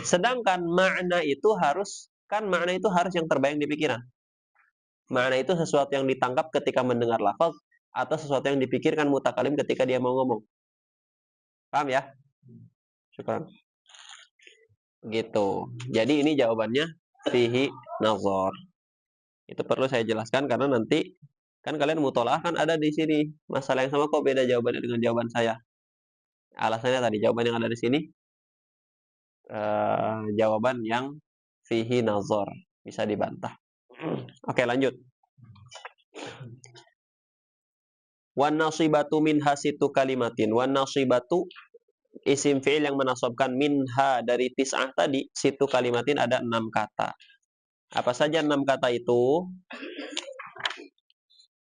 Sedangkan makna itu harus yang terbayang di pikiran. Makna itu sesuatu yang ditangkap ketika mendengar lafaz atau sesuatu yang dipikirkan mutakalim ketika dia mau ngomong. Paham ya? Syukran. Gitu. Jadi ini jawabannya fihi nazar. Itu perlu saya jelaskan karena nanti kan kalian mutolaah kan ada di sini. Masalah yang sama kok beda jawabannya dengan jawaban saya. Alasannya tadi jawaban yang ada di sini jawaban yang fihi nazar, bisa dibantah. Oke, lanjut. Wan nasibatu minha situ kalimatin. Wan nasibatu isim fi'il yang menasabkan minha dari tis'ah tadi, situ kalimatin ada 6 kata. Apa saja 6 kata itu?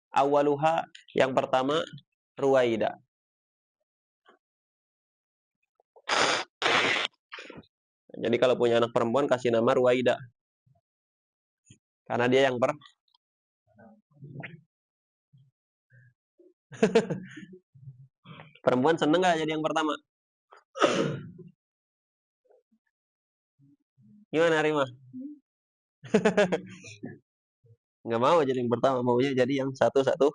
Awaluha, yang pertama ruwaida. Jadi kalau punya anak perempuan kasih nama ruwaida. Karena dia yang perempuan seneng nggak jadi yang pertama? Gimana Rima? Nggak mau jadi yang pertama, maunya jadi yang satu-satunya.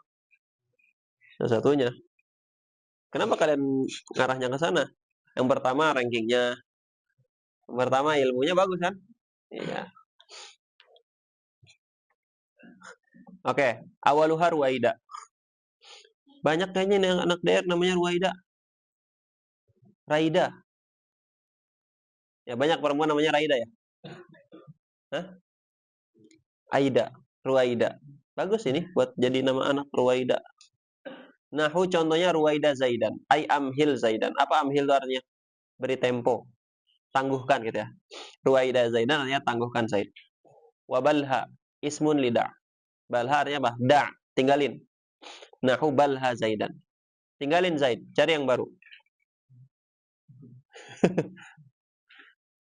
Kenapa kalian ngarahnya ke sana? Yang pertama rankingnya, yang pertama ilmunya bagus kan? Iya. Oke, awaluha ruwaida. Banyak kayaknya nih anak daerah namanya ruwaida. Raida. Ya banyak perempuan namanya Raida ya. Hah? Aida, Ruwaida. Bagus ini buat jadi nama anak Ruwaida. Nahu contohnya Ruwaida Zaidan. Ai amhil Zaidan. Apa amhil itu artinya? Beri tempo. Tangguhkan gitu ya. Ruwaida Zaidan artinya tangguhkan Zaid. Wabalha ismun lida. Balha artinya apa? Da, tinggalin. Nahu balha Zaidan. Tinggalin Zaid, cari yang baru.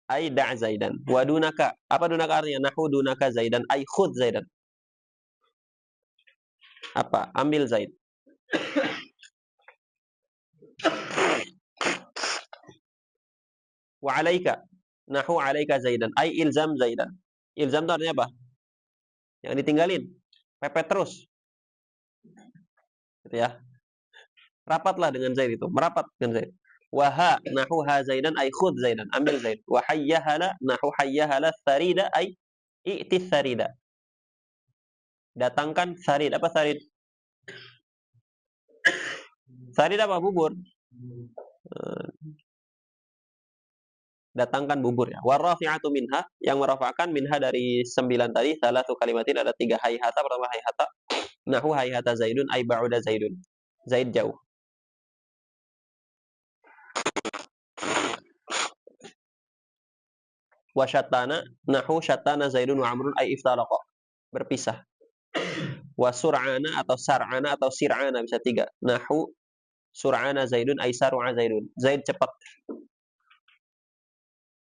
Ai da' Zaidan. Wa dunaka. Apa dunaka artinya? Nahu dunaka Zaidan. Ai khud Zaidan. Apa? Ambil Zaid. Wa alaika. Nahu alaika Zaidan. Ai ilzam Zaidan. Ilzam itu artinya apa? Yang ditinggalin. Pepet terus. Gitu ya. Rapatlah dengan Zaid itu. Merapat dengan Zaid. Waha nahu ha Zaidan ay khud Zaidan. Ambil Zaid. Wa hayyahala nahu hayyahala tharida ay i'ti tharida. Datangkan tharid. Apa tharid? Tharid apa? Bubur. Datangkan bubur ya. Warafi'atu minha, yang merafa'kan minha dari 9 tadi, salatu kalimatin ada 3 hayhata. Pertama hayhata. Nahu hayhata Zaidun ay ba'uda Zaidun. Zaid jauh. Wa syattana nahu syattana Zaidun wa Amrun ay iftaraqa. Berpisah. Wa sur'ana atau sar'ana atau sir'ana bisa 3. Nahu sur'ana Zaidun ay sar'a Zaidun. Zaid cepat.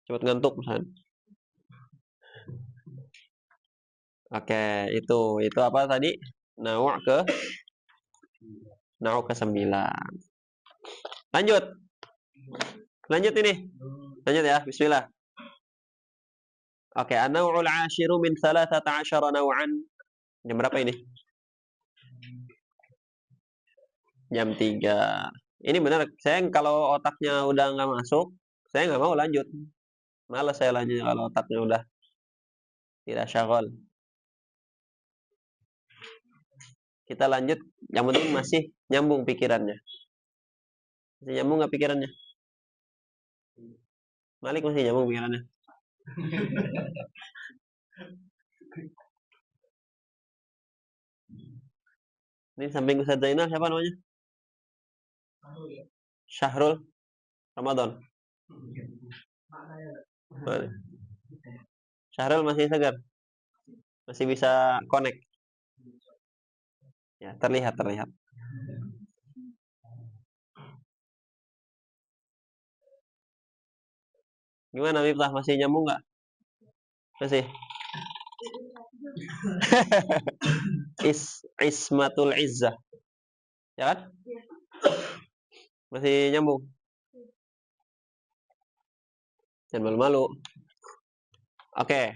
Cepat ngantuk misalnya. Oke, itu apa tadi? Nawu' ke 9. Lanjut. Lanjut ini. Lanjut ya, bismillah. Oke, an-naw'ul 'ashiru min 13 naw'an. Jam berapa ini? Jam 3. Ini benar, saya kalau otaknya udah nggak masuk, saya nggak mau lanjut. Malas saya lanjut kalau otaknya udah tidak syagol. Kita lanjut, yang penting masih nyambung pikirannya. Masih nyambung nggak pikirannya? Malik masih nyambung pikirannya. Ini samping Ustaz Zainal siapa namanya? Syahrul Ramadan. Syahrul masih segar? Masih bisa connect? Ya, terlihat. Gimana Miftah, masih nyambung nggak? Masih? Ismatul Izzah. Ya kan? Masih nyambung? Jangan malu-malu. Oke.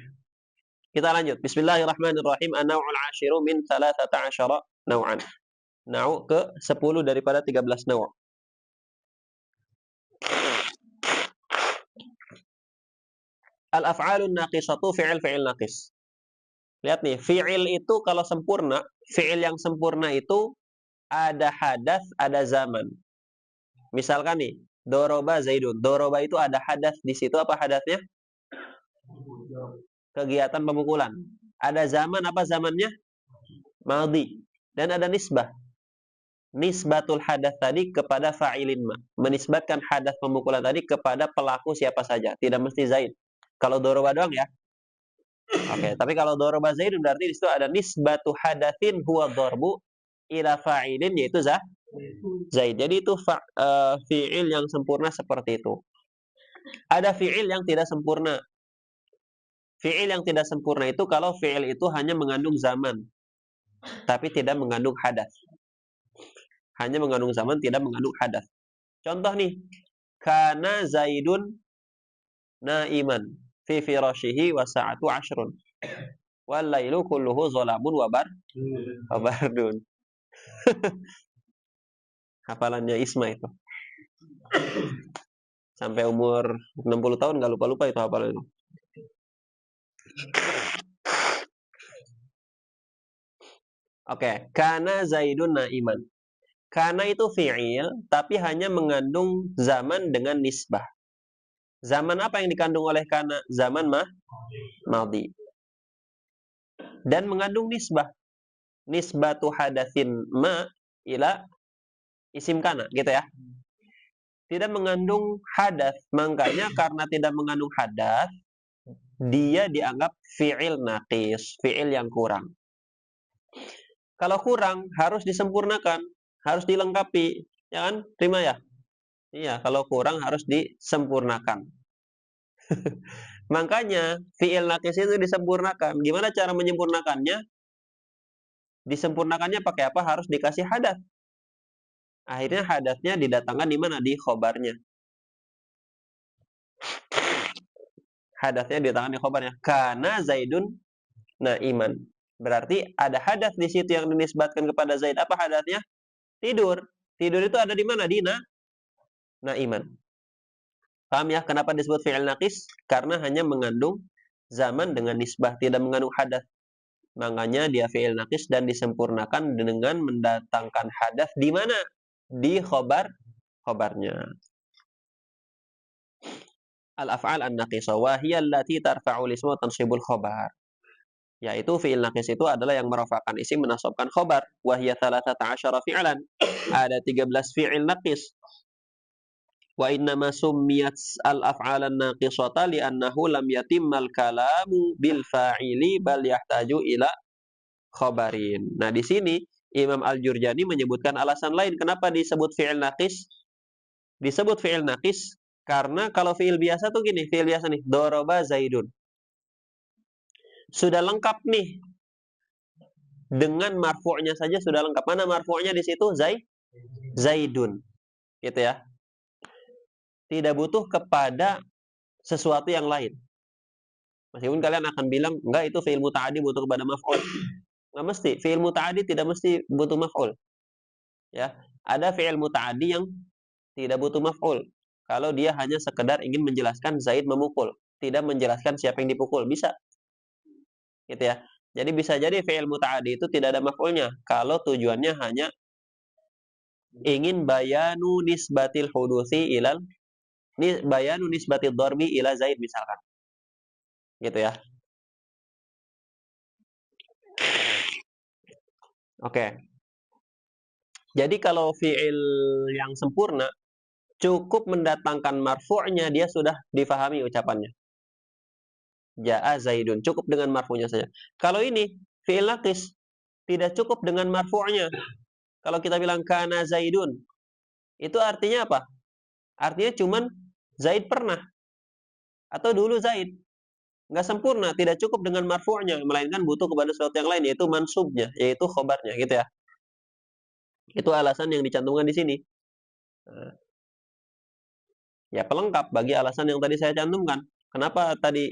Kita lanjut. Bismillahirrahmanirrahim. An-naw'ul 'ashiru min 13 naw'an. Naw' ke 10 daripada 13 naw'. Al-af'alun naqisatu fi'il naqis. Lihat nih, fi'il itu kalau sempurna, fi'il yang sempurna itu ada hadas, ada zaman. Misalkan nih, doroba Zaidun. Doroba itu ada hadas di situ, apa hadasnya? Kegiatan pemukulan. Ada zaman, apa zamannya? Madhi. Dan ada nisbah. Nisbatul hadas tadi kepada fa'ilin ma. Menisbatkan hadas pemukulan tadi kepada pelaku siapa saja. Tidak mesti Zaid. Kalau doroba doang ya. Oke, tapi kalau doroba Zaidun berarti di situ ada nisbatu hadatsin huwa darbu ila fa'ilin, yaitu Zaid. Jadi itu fi'il yang sempurna seperti itu. Ada fi'il yang tidak sempurna. Fi'il yang tidak sempurna itu kalau fi'il itu hanya mengandung zaman, tapi tidak mengandung hadas. Hanya mengandung zaman, tidak mengandung hadas. Contoh nih, kana Zaidun naiman fi firashihi wa sa'atu 'ashrun. Wal lailu kulluhu zalamun wa bardun. Hafalannya Isma itu. Sampai umur 60 tahun nggak lupa-lupa itu hafalan itu. Oke, kana Zaidun naiman. Kana itu fi'il, tapi hanya mengandung zaman dengan nisbah. Zaman apa yang dikandung oleh kana? Zaman madhi. Dan mengandung nisbah. Nisbatu hadatsin ma ila isim kana, gitu ya. Tidak mengandung hadas. Makanya karena tidak mengandung hadas, dia dianggap fi'il naqis, fi'il yang kurang. Kalau kurang, harus disempurnakan, harus dilengkapi. Ya kan? Terima ya? Iya, kalau kurang harus disempurnakan. Makanya, fi'il naqis itu disempurnakan. Gimana cara menyempurnakannya? Disempurnakannya pakai apa? Harus dikasih hadas. Akhirnya hadasnya didatangkan di mana? Di khobarnya. Hadasnya didatangkan di khobarnya. Kana Zaidun naiman. Berarti ada hadas di situ yang dinisbatkan kepada Zaid. Apa hadasnya? Tidur. Tidur itu ada di mana? Di naiman. Paham ya kenapa disebut fi'il naqis? Karena hanya mengandung zaman dengan nisbah, tidak mengandung hadas. Makanya dia fi'il naqis dan disempurnakan dengan mendatangkan hadas di mana? Di khobarnya. Al-af'al an-naqisah wa hiya allati tarfa'u al-isma wa tansibul khobar. Yaitu fi'il naqis itu adalah yang merafa'kan isim, menasabkan khobar. Wa hiya 13 fi'lan. Ada 13 fi'il naqis. Wa innama summiyat al-af'al an-naqisata li'annahu lam yatimmal kalamu bil fa'ili bal yahtaju ila khabarin. Nah, di sini Imam Al-Jurjani menyebutkan alasan lain kenapa disebut fi'il naqis. Disebut fi'il naqis karena kalau fi'il biasa tuh gini, fi'il biasa nih, doroba Zaidun. Sudah lengkap nih. Dengan marfu'nya saja sudah lengkap. Mana marfu'nya di situ? Zaidun. Gitu ya. Tidak butuh kepada sesuatu yang lain. Meskipun kalian akan bilang, enggak itu fi'il muta'addi butuh kepada maf'ul. Enggak mesti. Fi'il muta'addi tidak mesti butuh maf'ul. Ya, ada fi'il muta'addi yang tidak butuh maf'ul. Kalau dia hanya sekedar ingin menjelaskan Zaid memukul, tidak menjelaskan siapa yang dipukul, bisa. Gitu ya. Jadi bisa jadi fi'il muta'addi itu tidak ada maf'ulnya kalau tujuannya hanya ingin bayanu nisbatil hudusi ilal bayanu nisbatil darbi ila Zaid misalkan. Gitu ya. Oke. Jadi kalau fi'il yang sempurna cukup mendatangkan marfu'nya dia sudah difahami ucapannya. Ja'a Zaidun, cukup dengan marfu'nya saja. Kalau ini fi'il naqis tidak cukup dengan marfu'nya. Kalau kita bilang kana Zaidun, itu artinya apa? Artinya cuman Zaid pernah atau dulu Zaid. Nggak sempurna, tidak cukup dengan marfu'nya, melainkan butuh kepada sesuatu yang lain, yaitu mansubnya, yaitu khobarnya, gitu ya. Itu alasan yang dicantumkan di sini. Ya pelengkap bagi alasan yang tadi saya cantumkan. Kenapa tadi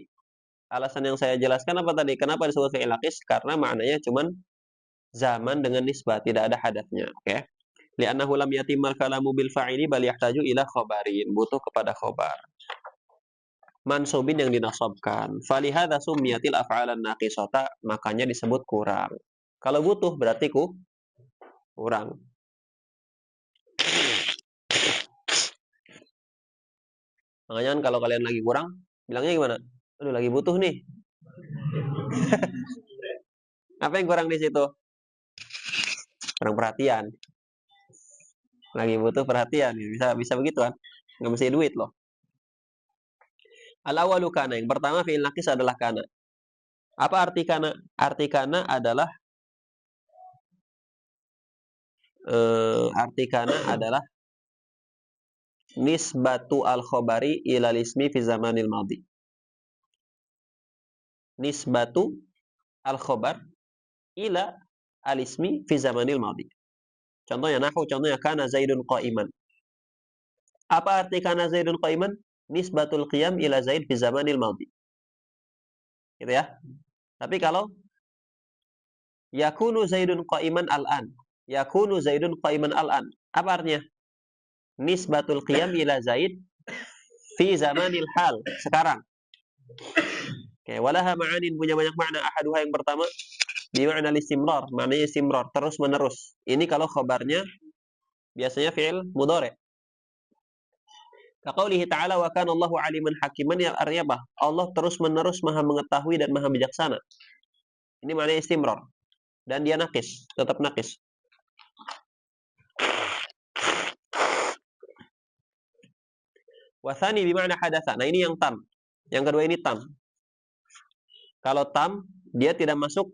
alasan yang saya jelaskan apa tadi? Kenapa disebut fi'il naqis? Karena maknanya cuman zaman dengan nisbah, tidak ada hadatnya, oke? Okay? Li'annahu lam yatimmal kalamu bil fa'ili bal yahtaju ila khabarin, butuh kepada khabar. Mansubin yang dinasabkan. Falihada summiyatil af'alan naqisata, makanya disebut kurang. Kalau butuh berarti kurang. Makanya kan kalau kalian lagi kurang, bilangnya gimana? Aduh, lagi butuh nih. Apa yang kurang di situ? Kurang perhatian. Lagi butuh perhatian. Bisa begitu kan? Nggak mesti duit loh. Al-awalu kana. Yang pertama fi'il naqis adalah kana. Apa arti kana? Arti kana adalah nisbatu al-khabari ila ismi fi zamanil madhi. Nisbatu al-khabar ila al-ismi fi zamanil madhi. Contohnya kana Zaidun qa'iman. Apa arti kana Zaidun qa'iman? Nisbatul qiyam ila Zaid fi zamanil madhi. Gitu ya. Tapi kalau yakunu Zaidun qa'iman al-an. Yakunu Zaidun qa'iman al-an. Apa artinya? Nisbatul qiyam ila Zaid fi zamanil hal, sekarang. Oke, walaha ma'anin, punya banyak makna. Ahaduha yang pertama bima'na istimrar, maknanya istimrar, terus menerus. Ini kalau khabarnya biasanya fi'il mudhari'. Kaqaulihi ta'ala wa kana Allahu 'aliman hakiman, yang artinya apa? Allah terus menerus Maha mengetahui dan Maha bijaksana. Ini maknanya istimrar. Dan dia naqis, tetap naqis. Wa tsani bima'na hadatsa. Nah, ini yang tam. Yang kedua ini tam. Kalau tam dia tidak masuk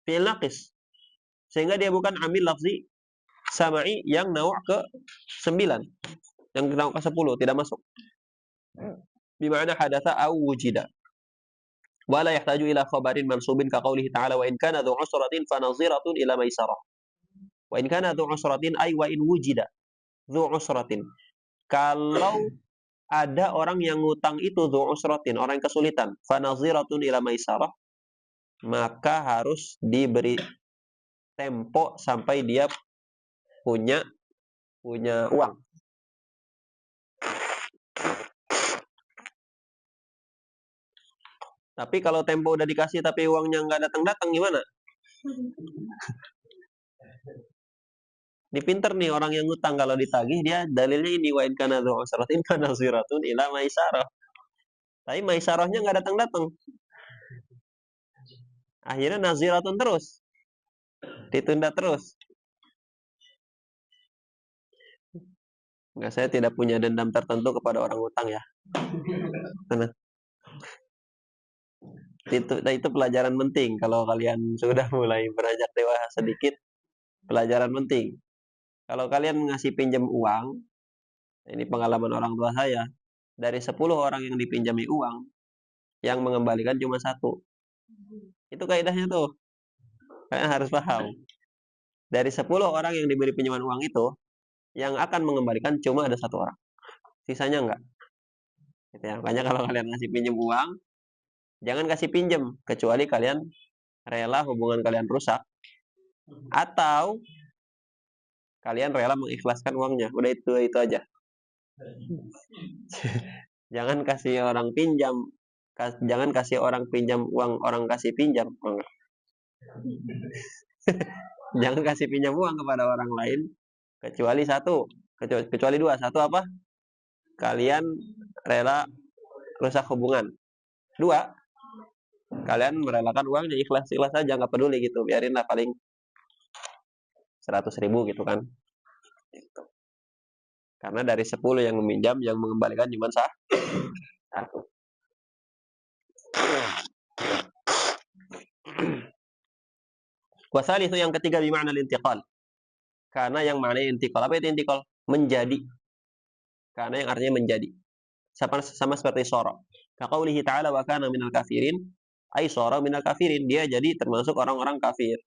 fi'il naqis. Sehingga dia bukan amil lafzi sama'i yang nawa' ke-9. Yang nawa' ke-10 tidak masuk. Bima'na hadatsa au wujida. Wala yahtaju ila khabarin mansubin ka qaulihi ta'ala wa in kana dzu usratin fanadhiratun ila maisarah. Wa in kana dzu usratin ay wa in wujida dzu usratin. Kalau ada orang yang ngutang itu dzu usratin, orang yang kesulitan, fanadhiratun ila maisarah, maka harus diberi tempo sampai dia punya uang. Tapi kalau tempo udah dikasih tapi uangnya nggak datang-datang gimana? Ini pinter nih orang yang ngutang, kalau ditagih dia dalilnya ini wa in kana dzu usratin fanadhiratun ila maisarah. Tapi maisarahnya nggak datang-datang. Akhirnya naziratun terus. Ditunda terus. Enggak, saya tidak punya dendam tertentu kepada orang utang ya. Tenang. Itu pelajaran penting kalau kalian sudah mulai beranjak dewasa sedikit, pelajaran penting. Kalau kalian ngasih pinjam uang, ini pengalaman orang tua saya, dari 10 orang yang dipinjami uang, yang mengembalikan cuma 1. Itu kaidahnya tuh. Kalian harus paham. Dari 10 orang yang diberi pinjaman uang itu, yang akan mengembalikan cuma ada 1 orang. Sisanya enggak. Gitu ya. Makanya kalau kalian ngasih pinjam uang, jangan kasih pinjam kecuali kalian rela hubungan kalian rusak atau kalian rela mengikhlaskan uangnya. Udah itu aja. Jangan kasih orang pinjam, jangan kasih orang pinjam uang, orang kasih pinjam. Jangan kasih pinjam uang kepada orang lain kecuali satu, kecuali dua. Satu apa? Kalian rela rusak hubungan. Dua, kalian merelakan uangnya, ikhlas aja, nggak peduli gitu, biarin lah, paling 100.000 gitu kan. Karena dari 10 yang meminjam, yang mengembalikan cuma satu. Wasali itu yang ketiga bimakna intiqal. Karena yang maknanya intiqal. Apa itu intiqal? Menjadi. Karena yang artinya menjadi. Sama seperti sora. Kaqaulihi ta'ala wa kana minal kafirin. Ai sara minal kafirin. Dia jadi termasuk orang-orang kafir.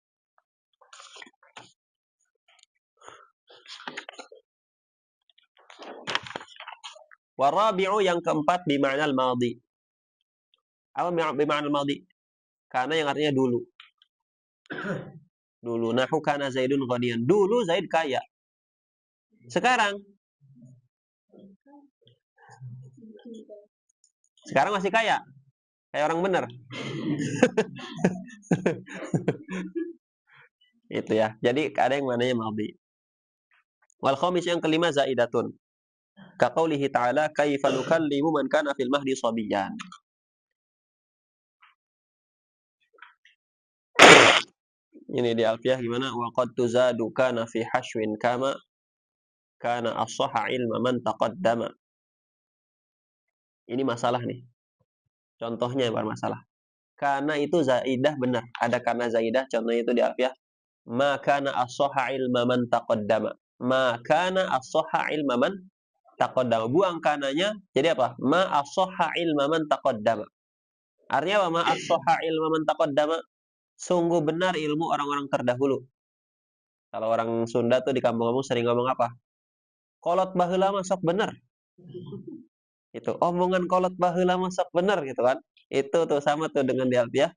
Warabi'u yang keempat bimakna al-madhi. Apa bimakna al-madhi? Karena yang artinya dulu. Dulu. Nahu kana Zaidun ghaniyan. Dulu Zaid kaya. Sekarang masih kaya. Kayak orang bener. Itu ya. Jadi ada yang mananya madhi. Wal khamis yang kelima zaidatun. Kaqaulihi ta'ala kaifa nukallimu man kana fil mahdi sabiyyan. Ini di Alfiyah gimana? Wa qad tuzadu kana fi hashwin kama kana as-sahha ilma man taqaddama. Ini masalah nih. Contohnya yang bermasalah. Karena itu zaidah benar. Ada karena zaidah, contohnya itu di Alfiyah. Ma kana as-sahha ilma man taqaddama. Ma kana as-sahha ilma man taqaddama. Buang kananya, jadi apa? Ma as-sahha ilma man taqaddama. Artinya apa? Ma as-sahha ilma man taqaddama. Sungguh benar ilmu orang-orang terdahulu. Kalau orang Sunda tuh di kampung-kampung sering ngomong apa? Kolot baheula mah sok bener. Itu omongan kolot baheula mah sok bener gitu kan. Itu tuh sama tuh dengan di Alfiyah.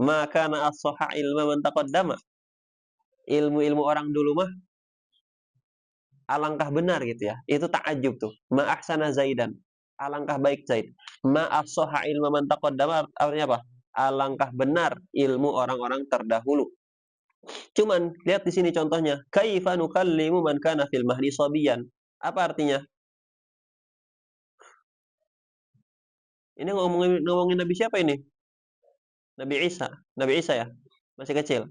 Maka na as-sahha ilma man taqaddama. Ilmu-ilmu orang dulu mah alangkah benar gitu ya. Itu ta'ajub tuh. Ma ahsana Zaidan. Alangkah baik Zaid. Ma as-sahha ilma man taqaddama artinya apa? Alangkah benar ilmu orang-orang terdahulu. Cuman lihat di sini contohnya, kaifa nukallimu man kana fil mahdi sabiyan. Apa artinya? Ini ngomongin Nabi siapa ini? Nabi Isa. Nabi Isa ya? Masih kecil.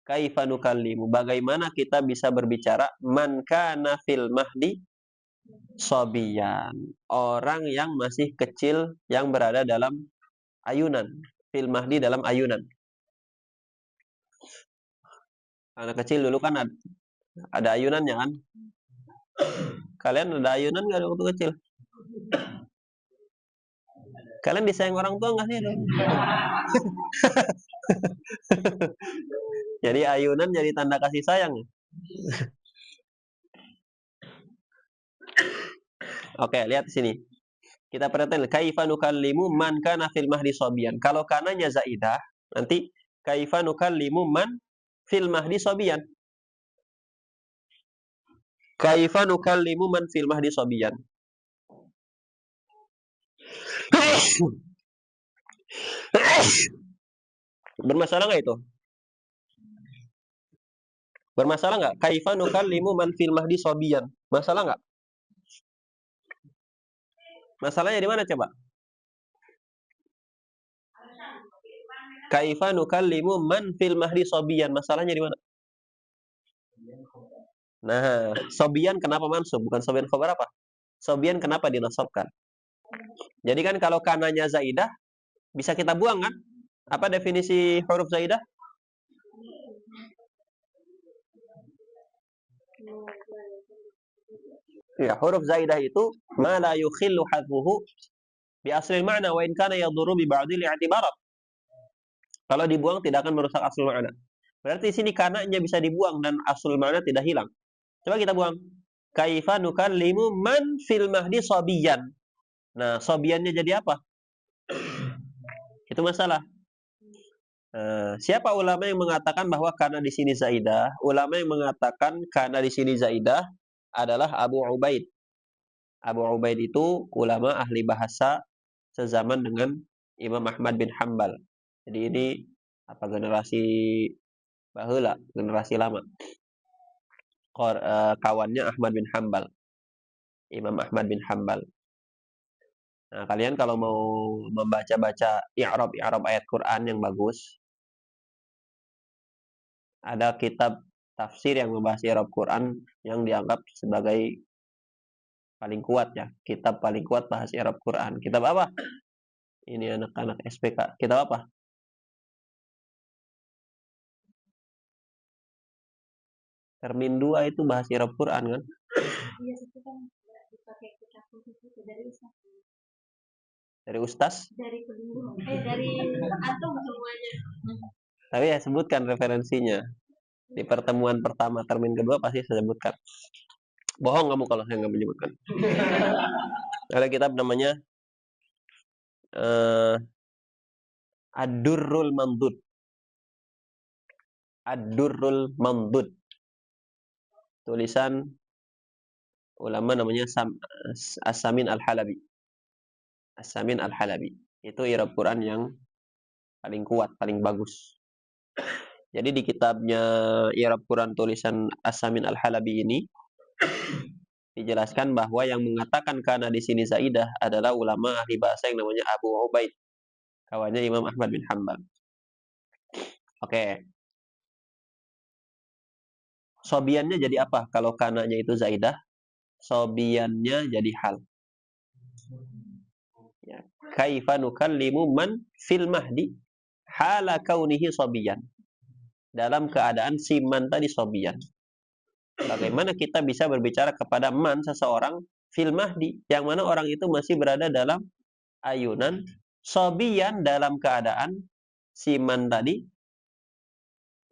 Kaifa nukallimu. Bagaimana kita bisa berbicara man kana fil mahdi sabiyan. Orang yang masih kecil yang berada dalam ayunan. Fil mahdi dalam ayunan. Anak kecil dulu kan ada ayunannya kan? Kalian ada ayunan nggak waktu kecil? Kalian disayang orang tua nggak sih? Jadi ayunan jadi tanda kasih sayang. Oke, lihat di sini. Kita perhatikan kaifa nukallimu man kana fil mahdi sabiyan. Kalau kananya zaidah, nanti kaifa nukallimu man fil mahdi sabiyan. Kaifa nukallimu man fil mahdi sabiyan. Bermasalah nggak itu? Bermasalah nggak? Kaifa nukallimu man fil mahdi sabiyan. Masalah nggak? Masalahnya di mana coba? Kaifa nukallimu man fil mahdi sabiyan. Masalahnya di mana? Nah, sobian kenapa mansub? Bukan sobian khabar apa? Sobian kenapa dinasabkan? Jadi kan kalau kananya zaidah, bisa kita buang kan? Apa definisi huruf zaidah? Ya, huruf zaidah itu ma la yukhillu hadfuhu bi aslil ma'na wa in kana yadhurru bi ba'dil i'tibarat. Kalau dibuang tidak akan merusak aslul ma'na. Berarti sini kananya bisa dibuang dan aslul ma'na tidak hilang. Coba kita buang. Kaifa nukallimu man fil mahdi sabiyan. Nah, sobiannya jadi apa? Itu masalah. Siapa ulama yang mengatakan bahwa karena di sini zaidah? Ulama yang mengatakan karena di sini zaidah adalah Abu Ubaid. Abu Ubaid itu ulama ahli bahasa sezaman dengan Imam Ahmad bin Hambal. Jadi ini apa generasi baheula, generasi lama. Kawannya Ahmad bin Hambal, Imam Ahmad bin Hambal. Nah, kalian kalau mau membaca-baca i'rab ayat Quran yang bagus, ada kitab tafsir yang membahas i'rab Quran yang dianggap sebagai paling kuat ya. Kitab paling kuat bahas i'rab Quran. Kitab apa? Ini anak-anak SPK. Kitab apa? Termin 2 itu bahas i'rab Quran kan? Iya, itu kan dipakai kitab khusus itu dari Ustaz. Dari Ustaz. Dari pelindung. Dari antum semuanya. Tapi ya sebutkan referensinya. Di pertemuan pertama, termin kedua pasti saya sebutkan. Bohong kamu kalau saya nggak menyebutkan. Ada kitab namanya Ad-Durrul Mamdud. Ad-Durrul Mamdud. Tulisan ulama namanya As-Samin Al-Halabi. As-Samin Al-Halabi. Itu i'rab Quran yang paling kuat, paling bagus. Jadi di kitabnya i'rab Quran tulisan As-Samin Al-Halabi ini dijelaskan bahwa yang mengatakan karena di sini zaidah adalah ulama ahli bahasa yang namanya Abu Ubaid, kawannya Imam Ahmad bin Hambal. Oke. Sobiannya jadi apa? Kalau kananya itu zaidah, sobiannya jadi hal. Ya. Kaifa nukallimu man fil mahdi hala kaunihi sobiyan. Dalam keadaan si man tadi sobiyan. Bagaimana kita bisa berbicara kepada man seseorang fil mahdi, yang mana orang itu masih berada dalam ayunan, sobiyan dalam keadaan si man tadi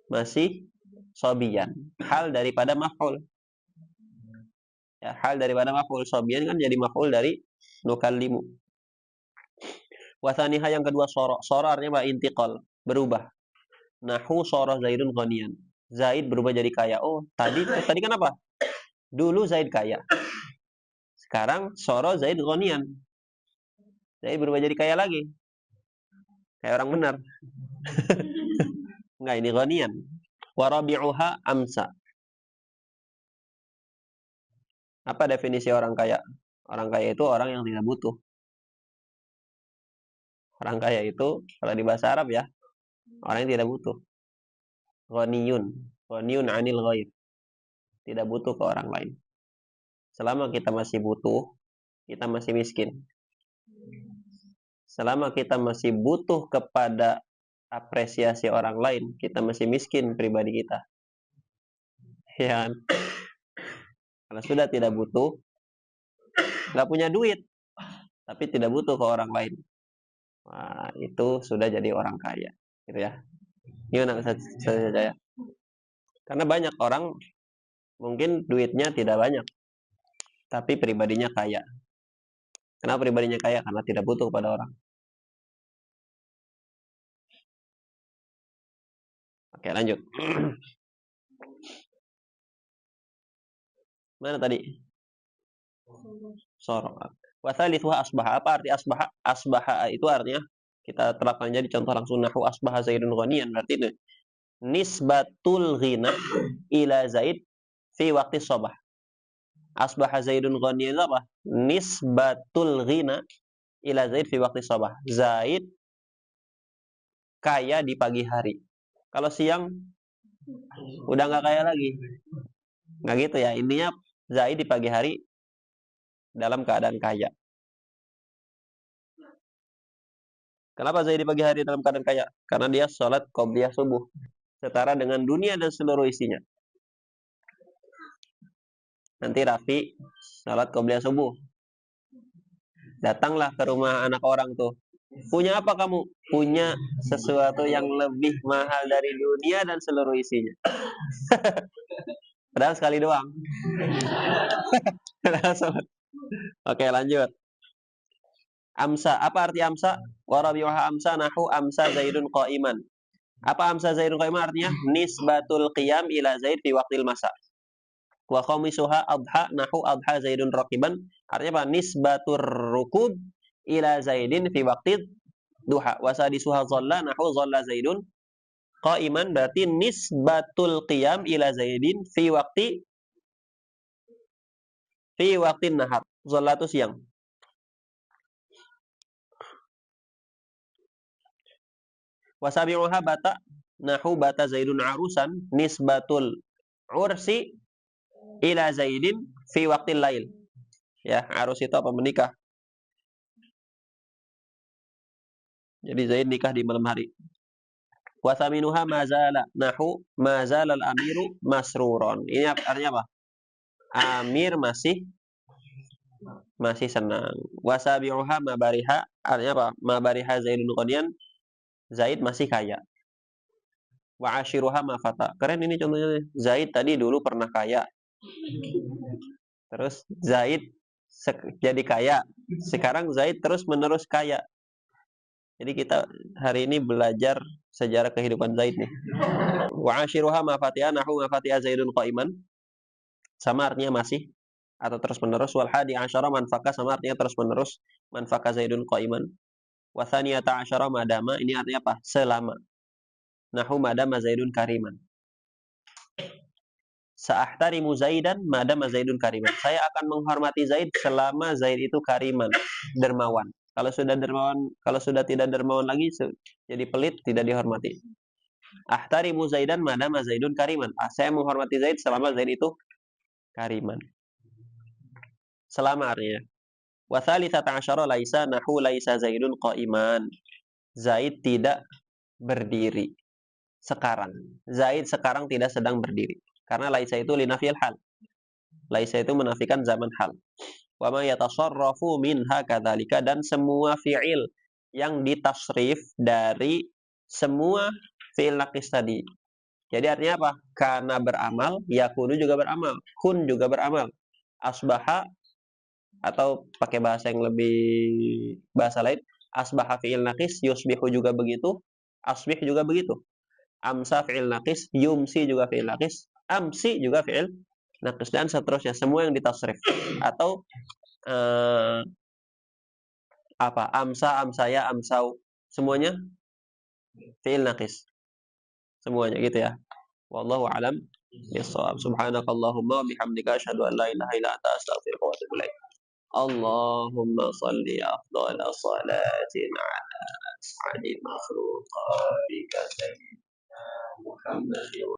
masih sobiyan. Hal daripada maf'ul. Ya, hal daripada maf'ul. Sobiyan kan jadi maf'ul dari nukallimu. Wasaniha yang kedua soro. Soro artinya intiqal, berubah. Nahu soro Zaidun ghaniyan. Zaid berubah jadi kaya. Oh, tadi kan apa? Dulu Zaid kaya. Sekarang soro Zaid ghaniyan. Zaid berubah jadi kaya lagi. Kayak orang benar. Enggak, ini ghaniyan. Wa rabi'uha amsa. Apa definisi orang kaya? Orang kaya itu orang yang tidak butuh. Orang kaya itu kalau di bahasa Arab ya, orang yang tidak butuh. Ghaniyun. Ghaniyun 'anil ghair. Tidak butuh ke orang lain. Selama kita masih butuh, kita masih miskin. Selama kita masih butuh kepada apresiasi orang lain, kita masih miskin pribadi kita. Ya. Kalau sudah tidak butuh, nggak punya duit, tapi tidak butuh ke orang lain. Wah, itu sudah jadi orang kaya. Gitu ya. Gimana saya? Karena banyak orang mungkin duitnya tidak banyak, tapi pribadinya kaya. Kenapa pribadinya kaya? Karena tidak butuh kepada orang. Oke, lanjut. Mana tadi? Soro. Wasalithuha asbaha. Apa arti asbaha? Asbaha itu artinya kita terapkan jadi contoh langsung nahu asbaha Zaidun ghaniyan. Berarti itu nisbatul ghina ila Zaid fi waqti sabah. Asbaha Zaidun ghaniyan itu apa? Nisbatul ghina ila Zaid fi waqti sabah. Zaid kaya di pagi hari. Kalau siang udah nggak kaya lagi. Nggak gitu ya. Intinya Zaid di pagi hari dalam keadaan kaya. Kenapa Zaid di pagi hari dalam keadaan kaya? Karena dia sholat qobliyah subuh setara dengan dunia dan seluruh isinya. Nanti Rafi sholat qobliyah subuh. Datanglah ke rumah anak orang tuh. Punya apa kamu? Punya sesuatu yang lebih mahal dari dunia dan seluruh isinya. Padahal sekali doang. Oke, lanjut. Amsa. Apa arti amsa? Wa rabi'uha amsa nahu amsa Zaidun qa'iman. Apa amsa Zaidun qa'iman artinya? Nisbatul qiyam ila Zaid fi waqtil masa. Wa khamisuha adha nahu adha Zaidun raqiban. Artinya apa? Nisbatur rukub ila Zaidin fi waqtid duha. Wa sadisuha dhalla nahu dhalla Zaidun qa'iman, berarti nisbatul qiyam ila Zaidin fi waqtin nahar. Dhalla itu siang. Wasabi'uha bata nahu bata Zaidun arusan, nisbatul ursi ila Zaidin fi waqtil lail. Ya, arus itu apa? Menikah. Jadi Zaid nikah di malam hari. Wasaminuha mazala nahu mazala al-amiru masruron. Ini artinya apa? Amir masih senang. Wasabi'uha mabariha, artinya apa? Mabariha Zaidun qadiyan, Zaid masih kaya. Wa ashiruha mafata. Keren ini contohnya. Zaid tadi dulu pernah kaya. Terus Zaid jadi kaya. Sekarang Zaid terus menerus kaya. Jadi kita hari ini belajar sejarah kehidupan Zaid nih. Wa ashiruha mafatiha nahu mafatiha Zaidun qa'iman. Sama artinya masih atau terus menerus. Wal hadi asyara manfaka, sama artinya terus menerus. Manfaka Zaidun qa'iman. Wa thaniyata asyara madama, ini artinya apa? Selama. Nahu madama Zaidun kariman. Sa'ahtarimu Zaidan madama Zaidun kariman. Saya akan menghormati Zaid selama Zaid itu kariman, dermawan. Kalau sudah dermawan, kalau sudah tidak dermawan lagi jadi pelit, tidak dihormati. Ahtarimu Zaidan madama Zaidun kariman. Saya menghormati Zaid selama Zaid itu kariman. Selama artinya. Wa thalithata asyara laisa nahu laisa Zaidun qa'iman. Zaid tidak berdiri sekarang. Zaid sekarang tidak sedang berdiri. Karena laisa itu linafil hal. Laisa itu menafikan zaman hal. Wa ma yatasarrafu minha kadzalika, dan semua fi'il yang ditasrif dari semua fi'il naqis tadi. Jadi artinya apa? Kana beramal, yakunu juga beramal, kun juga beramal. Asbaha, atau pakai bahasa yang lebih bahasa lain, asbaha fi'il naqis, yusbihu juga begitu, asbih juga begitu. Amsa fi'il naqis, yumsi juga fi'il naqis, amsi juga fi'il naqis, dan seterusnya, semua yang ditasrif. Atau apa? Amsa, amsaya, amsau, semuanya fi'il naqis. Semuanya gitu ya. Wallahu a'lam bishawab. Subhanakallahumma wa bihamdika asyhadu an la ilaha illa anta astaghfiruka wa atubu ilaik. Allahumma salli afdhala salatin ala as'adil makhluqatika sayyidina Muhammadin